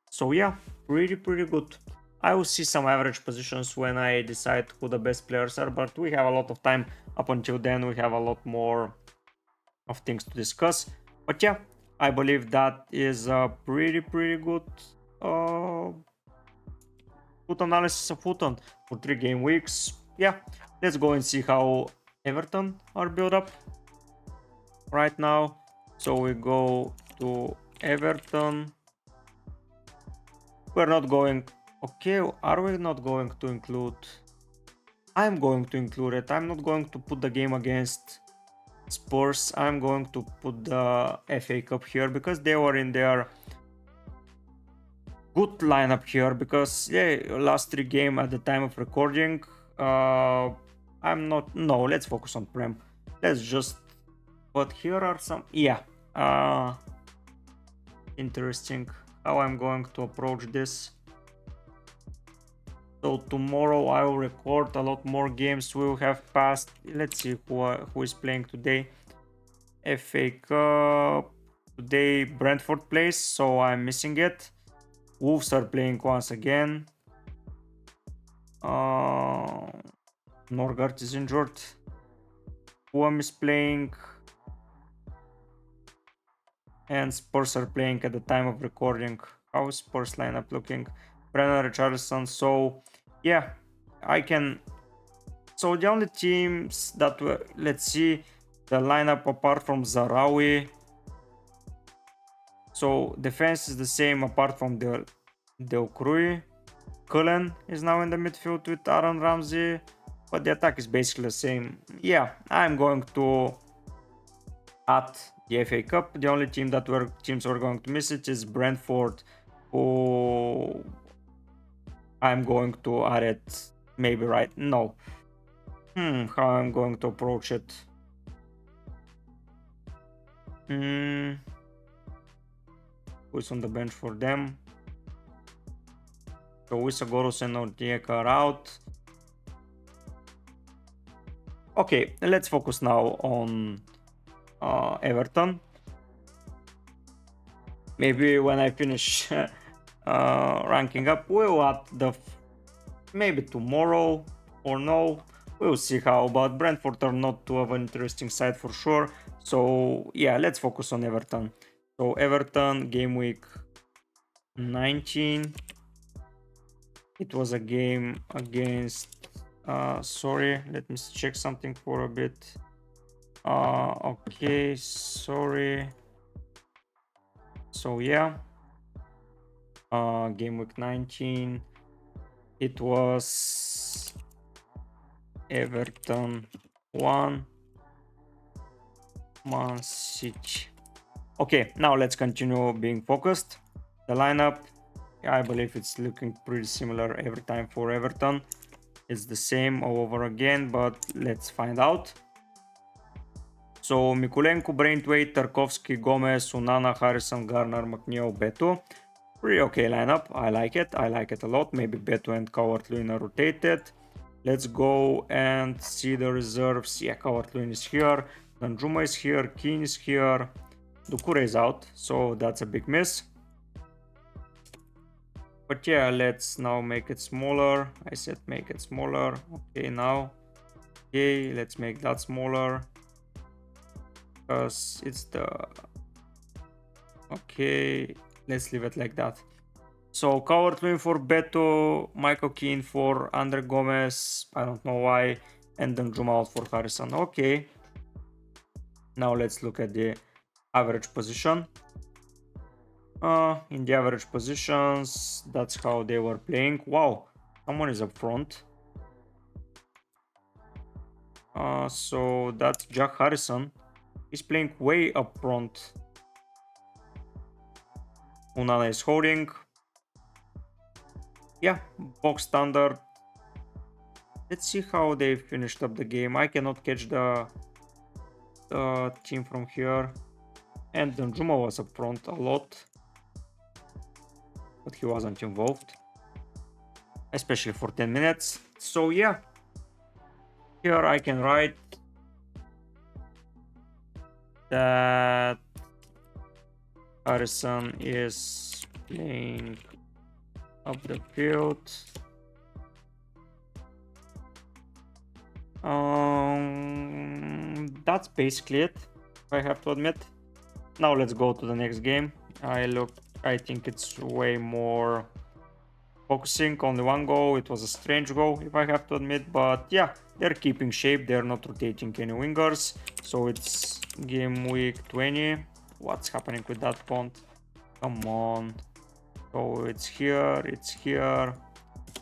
So yeah, pretty good. I will see some average positions when I decide who the best players are, but we have a lot of time up until then. We have a lot more of things to discuss. But yeah, I believe that is a pretty good good analysis of Luton for 3 game weeks. Yeah, let's go and see how Everton are built up right now. So we go to Everton. We're not going. Okay, are we not going to include? I'm going to include it. I'm not going to put the game against Spurs. I'm going to put the FA Cup here because they were in their good lineup here. Because yeah, last 3 game at the time of recording. I'm not. No, let's focus on Prem. Let's just. But here are some. Yeah. Interesting how I'm going to approach this. So tomorrow I will record a lot more games. We will have passed. Let's see who is playing today. FA Cup today. Brentford plays, so I'm missing it. Wolves are playing once again. Norgard is injured. Fulham is playing. And Spurs are playing at the time of recording. How is Spurs lineup looking? Brennan, Richarlison. So yeah, I can. So the only teams that were, let's see the lineup apart from Zarawi. So defense is the same apart from Del Cruz. Cullen is now in the midfield with Aaron Ramsey, but the attack is basically the same. Yeah, I'm going to add the FA Cup. The only team that teams we're going to miss it is Brentford, who I'm going to add it maybe right. No. How I'm going to approach it. Who's on the bench for them? So Wisagorus and Ortieka are out. Okay, let's focus now on Everton. Maybe when I finish ranking up, we'll add the maybe tomorrow or no. We'll see how, but Brentford are not too of an interesting side for sure. So yeah, let's focus on Everton. So Everton, game week 19. It was a game against, sorry, let me check something for a bit. Okay, sorry. So yeah, game week 19. It was Everton 1, Man City. Okay, now let's continue being focused. The lineup, I believe it's looking pretty similar every time for Everton. It's the same all over again, but let's find out. So Mikulenko, Braithwaite, Tarkovsky, Gomez, Unana, Harrison, Garner, McNeil, Beto. Pretty okay lineup. I like it. I like it a lot. Maybe Beto and Calvert-Lewin are rotated. Let's go and see the reserves. Yeah, Calvert-Lewin is here. Danjuma is here. Keane is here. Doucouré is out, so that's a big miss. But yeah, let's now make it smaller. I said make it smaller. Okay, now. Okay, let's make that smaller. Because it's the... Okay, let's leave it like that. So Calvert-Lewin for Beto, Michael Keane for Andre Gomez, I don't know why, and then Danjuma out for Harrison. Okay. Now let's look at the average position. In the average positions, that's how they were playing. Wow, someone is up front. So that's Jack Harrison. He's playing way up front. Unana is holding. Yeah, box standard. Let's see how they finished up the game. I cannot catch the team from here. And Danjuma was up front a lot, but he wasn't involved, especially for 10 minutes. So yeah, here I can write that Harrison is playing up the field. That's basically it, I have to admit. Now let's go to the next game. I think it's way more focusing. Only one goal. It was a strange goal, if I have to admit, but yeah, they're keeping shape. They're not rotating any wingers. So it's game week 20. What's happening with that font? Come on. So it's here, it's here.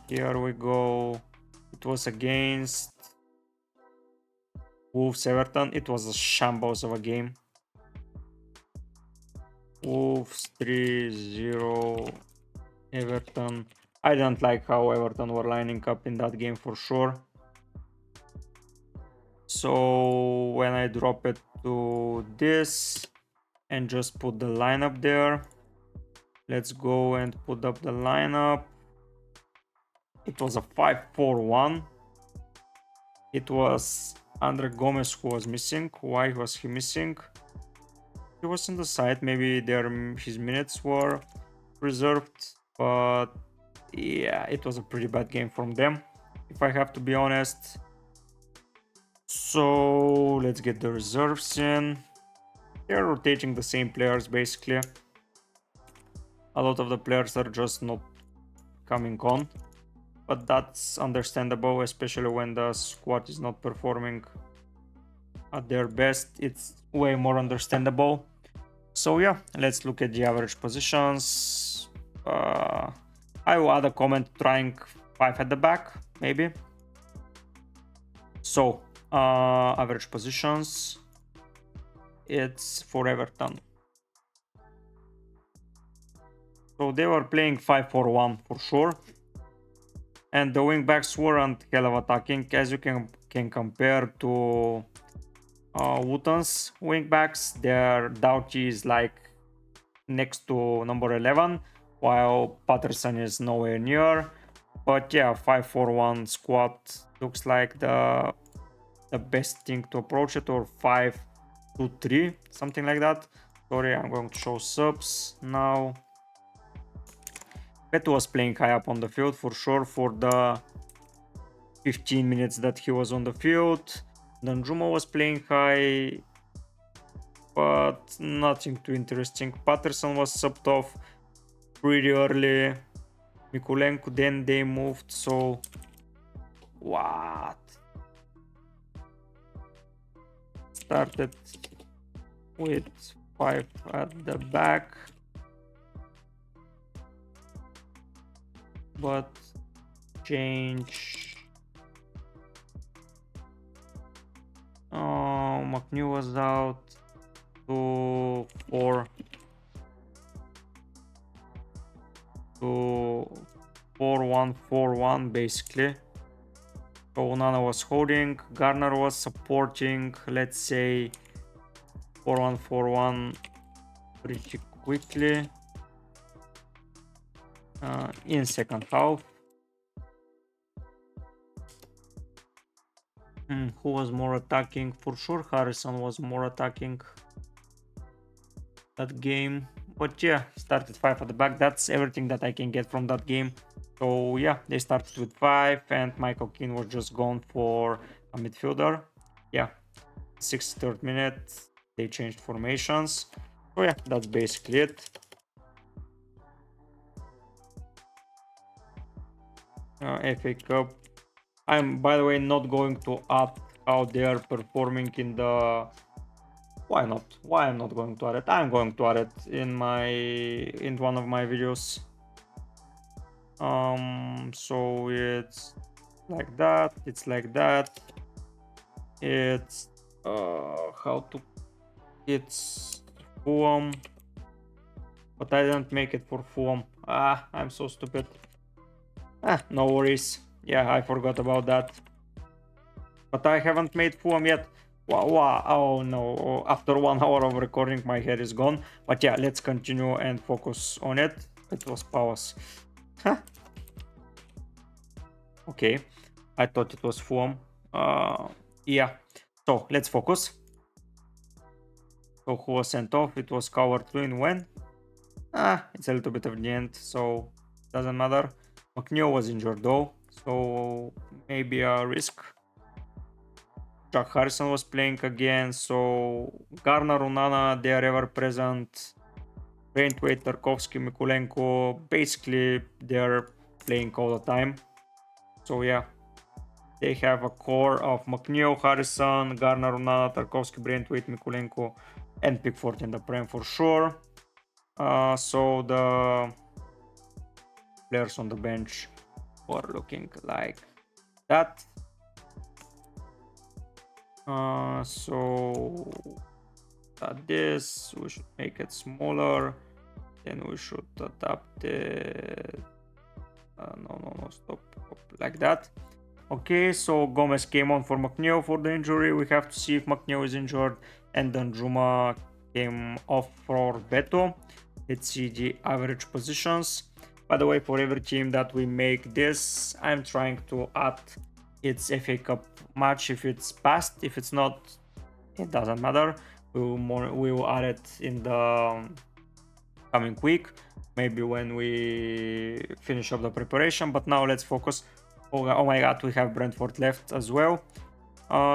Here we go. It was against Wolves Everton. It was a shambles of a game. Wolves 3-0 Everton. I don't like how Everton were lining up in that game for sure. So when I drop it to this and just put the lineup there, let's go and put up the lineup. It was a 5-4-1. It was Andre Gomez who was missing. Why was he missing? He was in the side. Maybe his minutes were reserved, but yeah, it was a pretty bad game from them, if I have to be honest. So let's get the reserves in. They're rotating the same players basically. A lot of the players are just not coming on, but that's understandable, especially when the squad is not performing at their best. It's way more understandable. So yeah, let's look at the average positions. I will add a comment trying 5 at the back, maybe. So average positions, it's for Everton. So they were playing 5-4-1 for sure, and the wing backs weren't hell of attacking, as you can compare to Luton's wing backs. Their Doughty is like next to number 11, while Patterson is nowhere near. But yeah, 5-4-1 squad looks like the best thing to approach it, or 5-2-3, something like that. Sorry, I'm going to show subs now. Pet was playing high up on the field for sure for the 15 minutes that he was on the field. Danjuma was playing high, but nothing too interesting. Patterson was subbed off pretty early. Mikulenko, then they moved, so what? Started with 5 at the back, but change. McNew was out to 4-1-4-1 basically. So Nana was holding, Garner was supporting, let's say 4-1-4-1 pretty quickly in second half. Who was more attacking? For sure Harrison was more attacking that game. But yeah, started 5 at the back. That's everything that I can get from that game. So yeah, they started with 5 and Michael Keane was just gone for a midfielder. Yeah, 63rd minute, they changed formations. So yeah, that's basically it. FA Cup. I'm, by the way, not going to add how they are performing in the... Why not? Why I'm not going to add it? I'm going to add it in one of my videos. So it's like that. It's like that. It's it's Fulham, but I didn't make it for Fulham. I'm so stupid. No worries. Yeah, I forgot about that. But I haven't made Fulham yet. Wow, oh no, after 1 hour of recording my hair is gone. But yeah, let's continue and focus on it. It was pause. Okay, I thought it was Fulham. Yeah, so let's focus. So who was sent off? It was Calvert-Lewin when? It's a little bit of the end, so doesn't matter. McNeil was injured though, so maybe a risk. Jack Harrison was playing again, so Garner, Onana, they are ever present. Braithwaite, Tarkovsky, Mikulenko, basically they're playing all the time. So yeah, they have a core of McNeil, Harrison, Garner, Onana, Tarkovsky, Braithwaite, Mikulenko, and Pickford in the Prem for sure. So the players on the bench were looking like that. So this we should make it smaller, then we should adapt it. No, stop, like that. Okay, so Gomez came on for McNeil for the injury. We have to see if McNeil is injured, and then Juma came off for Beto. Let's see the average positions. By the way, for every team that we make this, I'm trying to add its FA Cup match if it's passed. If it's not, it doesn't matter. We will add it in the coming week, maybe when we finish up the preparation. But now let's focus. Oh my god, we have Brentford left as well.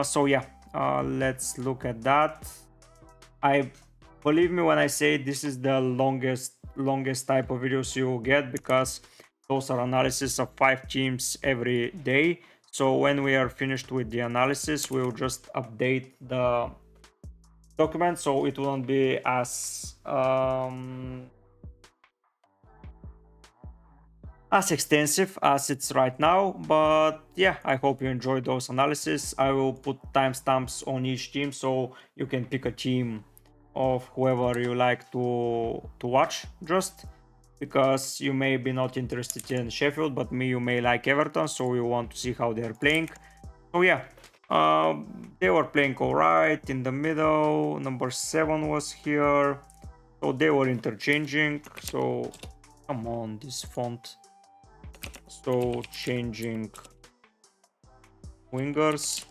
So yeah, let's look at that. Believe me when I say this is the longest type of videos you will get, because those are analysis of 5 teams every day. So when we are finished with the analysis, we will just update the document, so it won't be as extensive as it's right now. But yeah, I hope you enjoyed those analysis. I will put timestamps on each team, so you can pick a team of whoever you like to watch, just because you may be not interested in Sheffield, but you may like Everton, so you want to see how they're playing. So yeah, they were playing all right in the middle. Number 7 was here, so they were interchanging. So come on, this font, So changing wingers.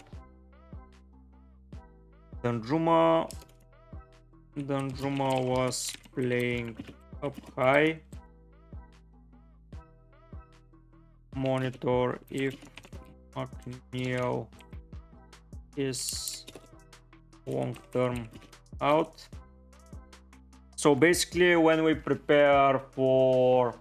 Danjuma was playing up high. Monitor if McNeil is long-term out. So basically, when we prepare for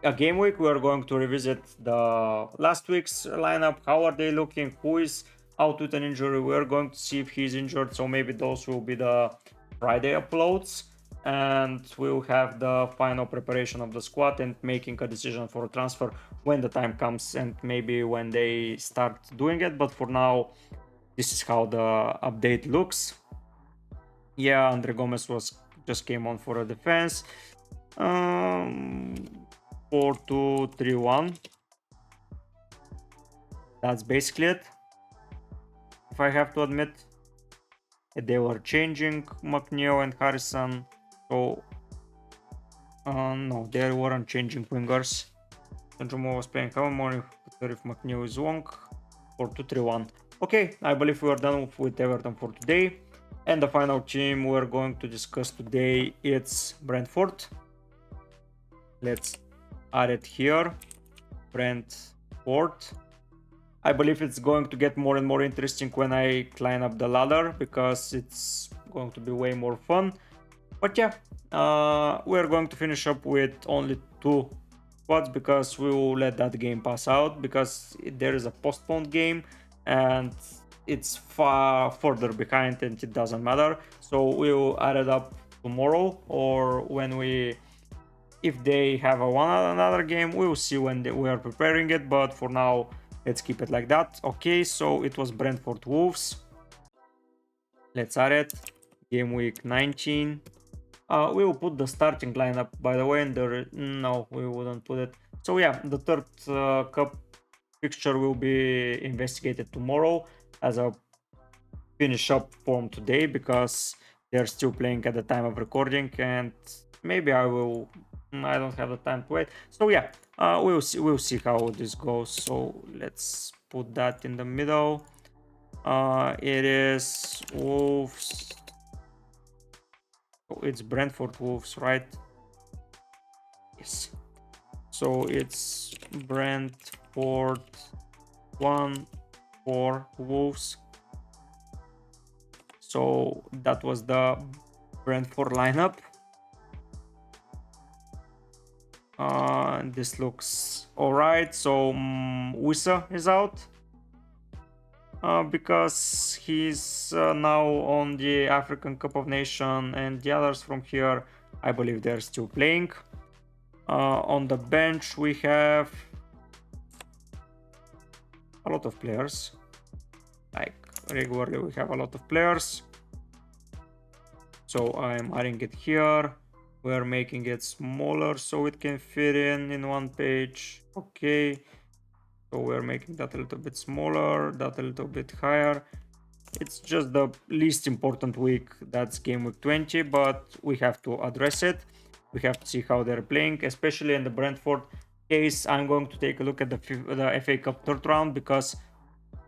a game week, we are going to revisit the last week's lineup. How are they looking? Who is out with an injury? We are going to see if he's injured. So maybe those will be the Friday uploads, and we'll have the final preparation of the squad and making a decision for a transfer when the time comes and maybe when they start doing it. But for now, this is how the update looks. Yeah, Andre Gomez just came on for a defense. 4-2-3-1. That's basically it. If I have to admit, they were changing McNeil and Harrison. So no, they weren't changing wingers. Sanjomo was playing how morning if McNeil is long. 4-2-3-1. Okay, I believe we are done with Everton for today. And the final team we're going to discuss today, it's Brentford. Let's add it here. Brentford. I believe it's going to get more and more interesting when I climb up the ladder, because it's going to be way more fun. But yeah, we're going to finish up with only 2 squads, because we will let that game pass out, because there is a postponed game and it's far further behind and it doesn't matter. So we'll add it up tomorrow, or if they have another game, we'll see when we are preparing it. But for now, let's keep it like that. Okay, so it was Brentford Wolves. Let's add it. Game week 19. We will put the starting lineup, by the way, and no, we wouldn't put it. So yeah, the third cup fixture will be investigated tomorrow as a finish up form today, because they're still playing at the time of recording, and maybe I don't have the time to wait. So yeah, we'll see how this goes. So let's put that in the middle. It is Wolves. Oh, it's Brentford Wolves, right? Yes. So it's Brentford 1 for Wolves. So that was the Brentford lineup. This looks alright. So Wissa is out because he's now on the African Cup of Nations, and the others from here, I believe they're still playing. On the bench we have a lot of players. Like regularly we have a lot of players. So I'm adding it here. We're making it smaller so it can fit in one page. Okay, so we're making that a little bit smaller, that a little bit higher. It's just the least important week, that's game week 20, but we have to address it. We have to see how they're playing, especially in the Brentford case. I'm going to take a look at the FA Cup third round, because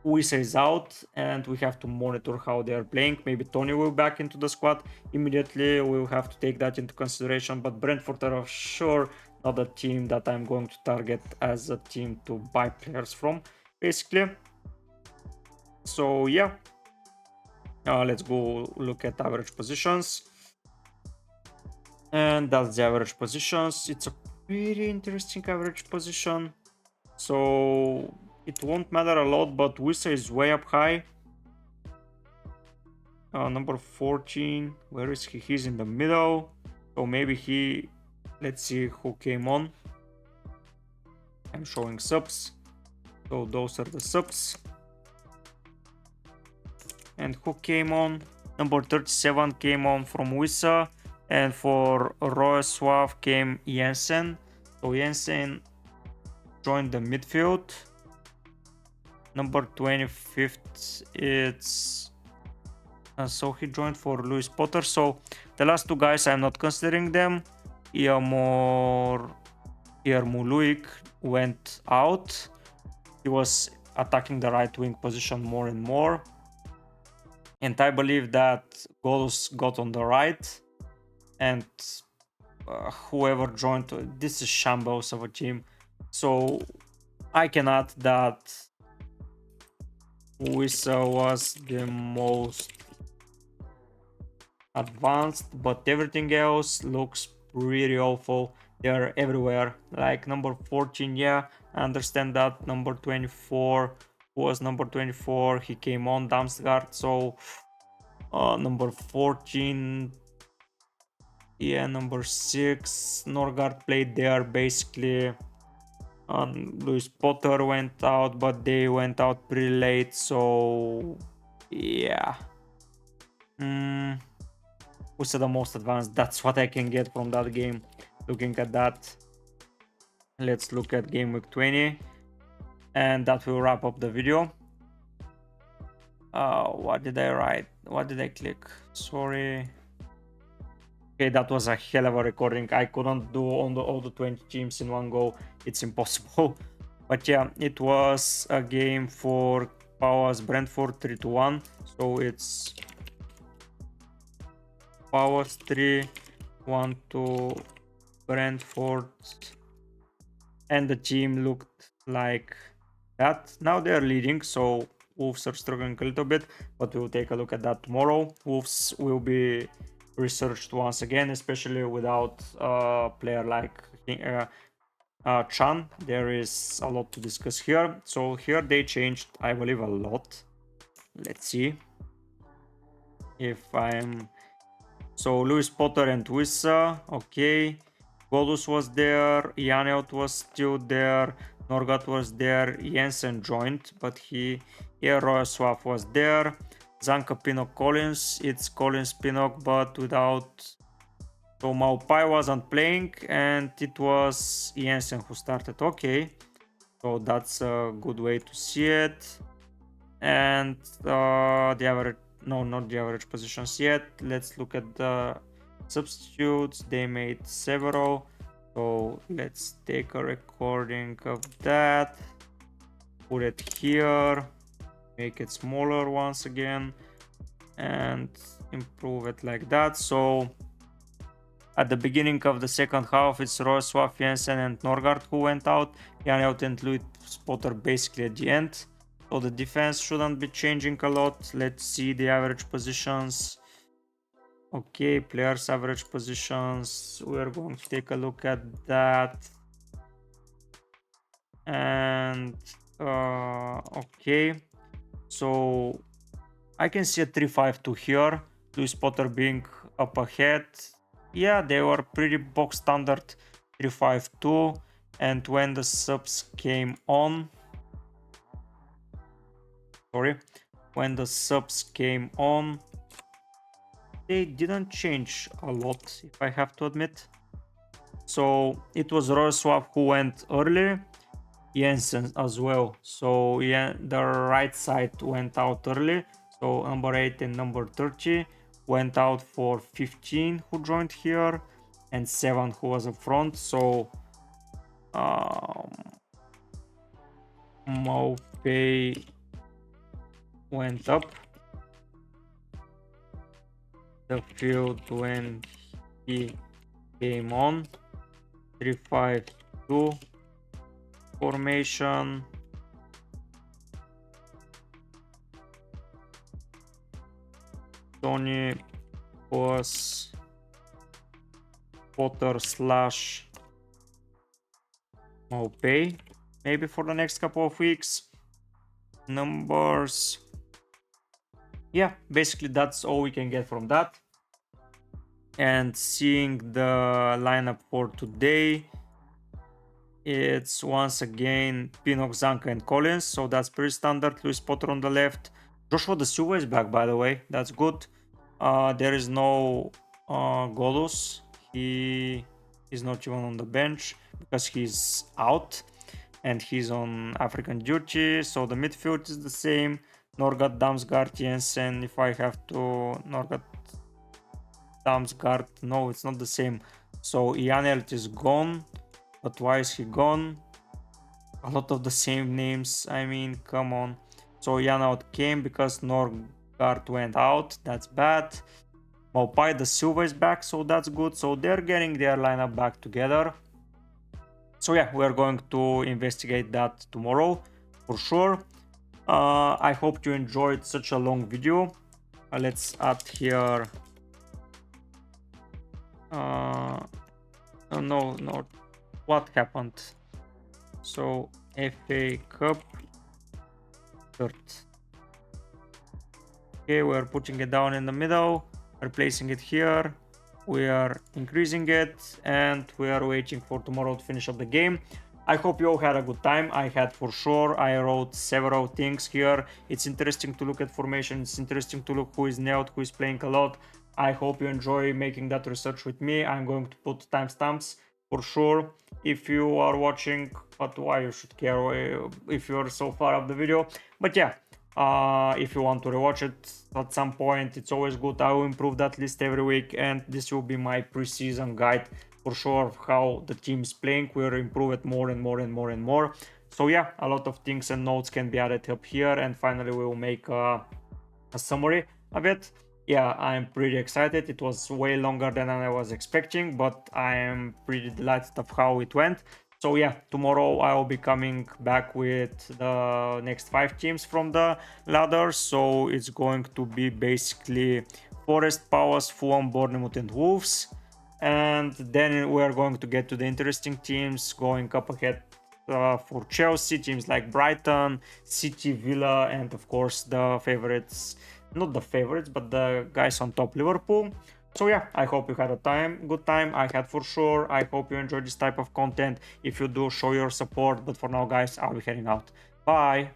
Wissa is out and we have to monitor how they are playing. Maybe Tony will back into the squad immediately. We'll have to take that into consideration. But Brentford are sure not a team that I'm going to target as a team to buy players from, basically. So yeah, let's go look at average positions. And that's the average positions. It's a pretty interesting average position. So it won't matter a lot, but Wissa is way up high. Number 14, where is he? He's in the middle. So maybe let's see who came on. I'm showing subs. So those are the subs. And who came on? Number 37 came on from Wissa. And for Roy Suave came Jensen. So Jensen joined the midfield. Number 25th, it's so he joined for Lewis Potter. So the last 2 guys, I'm not considering them. Iamor Here Muluik went out. He was attacking the right wing position more and more. And I believe that Golus got on the right. And whoever joined, this is shambles of a team. So I can add that Wissa was the most advanced, but everything else looks pretty awful. They're everywhere. Like number 14, yeah, I understand that. Number 24 was number 24. He came on Damsgaard. So number 14, yeah, number 6, Norgard played there basically. Luis Potter went out, but they went out pretty late. So yeah. Who's the most advanced? That's what I can get from that game. Looking at that, let's look at Gameweek 20, and that will wrap up the video. What did I write? What did I click? Sorry. Okay, that was a hell of a recording. I couldn't do all the 20 teams in one go. It's impossible. But yeah, it was a game for Powers Brentford 3-1. So it's Powers 3-1 to Brentford, and the team looked like that. Now they're leading, so Wolves are struggling a little bit, but we'll take a look at that tomorrow. Wolves will be researched once again, especially without a player like Chan. There is a lot to discuss here. So here they changed, I believe, a lot. Let's see if I'm... So Luis Potter and Wissa, okay. Golus was there, Janelt was still there, Norgat was there, Jensen joined, but Roy Swap was there, Zanka Pinnock Collins, it's Collins Pinnock, but without... So Maupai wasn't playing, and it was Jensen who started, okay. So that's a good way to see it. And the average... No, not the average positions yet. Let's look at the substitutes. They made several. So let's take a recording of that. Put it here. Make it smaller once again. And improve it like that. So at the beginning of the second half, it's Roy Swaf, Jensen and Norgard who went out. Janelt and Luis Potter basically at the end. So the defense shouldn't be changing a lot. Let's see the average positions. Okay, players average positions. We're going to take a look at that. And okay, so I can see a 3-5-2 here. Luis Potter being up ahead. Yeah, they were pretty box standard 3-5-2. And when the subs came on, when the subs came on, they didn't change a lot, if I have to admit. So it was Roy Swap who went early, Jensen as well. So yeah, the right side went out early. So number 8 and number 30 went out for 15 who joined here, and 7 who was up front. So Maupay went up the field when he came on. 3-5-2 formation. Tony was Potter slash Maupay maybe for the next couple of weeks. Numbers, yeah, basically that's all we can get from that. And seeing the lineup for today, it's once again Pinnock, Zanka and Collins, so that's pretty standard. Luis Potter on the left. Joshua Da Silva is back, by the way, that's good. There is no Golus. He is not even on the bench because he's out and he's on African duty. So the midfield is the same. Norgat, Damsgaard, Jensen. If I have to, Norgat, Damsgaard. No, it's not the same. So Janelt is gone. But why is he gone? A lot of the same names. I mean, come on. So Yanaut came because Norgard went out. That's bad. Maupai the Silva is back, so that's good. So they're getting their lineup back together. So yeah, we're going to investigate that tomorrow for sure. I hope you enjoyed such a long video. Let's add here. No, what happened? So FA Cup third. Okay, we're putting it down in the middle, we're placing it here, we are increasing it, and we are waiting for tomorrow to finish up the game. I hope you all had a good time. I had for sure. I wrote several things here. It's interesting to look at formation. It's interesting to look who is nailed, who is playing a lot. I hope you enjoy making that research with me. I'm going to put timestamps for sure if you are watching, but why you should care if you're so far up the video. But yeah, if you want to rewatch it at some point, it's always good. I will improve that list every week, and this will be my preseason guide for sure of how the team is playing. We'll improve it more and more and more and more. So yeah, a lot of things and notes can be added up here, and finally we will make a summary of it. Yeah, I'm pretty excited. It was way longer than I was expecting, but I am pretty delighted of how it went. So yeah, tomorrow I will be coming back with the next 5 teams from the ladder. So it's going to be basically Forest, Palace, Fulham, Bournemouth and Wolves. And then we are going to get to the interesting teams going up ahead for Chelsea, teams like Brighton, City, Villa, and of course the favorites, not the favorites, but the guys on top, Liverpool. So yeah, I hope you had a good time. I had for sure. I hope you enjoyed this type of content. If you do, show your support. But for now, guys, I'll be heading out. Bye.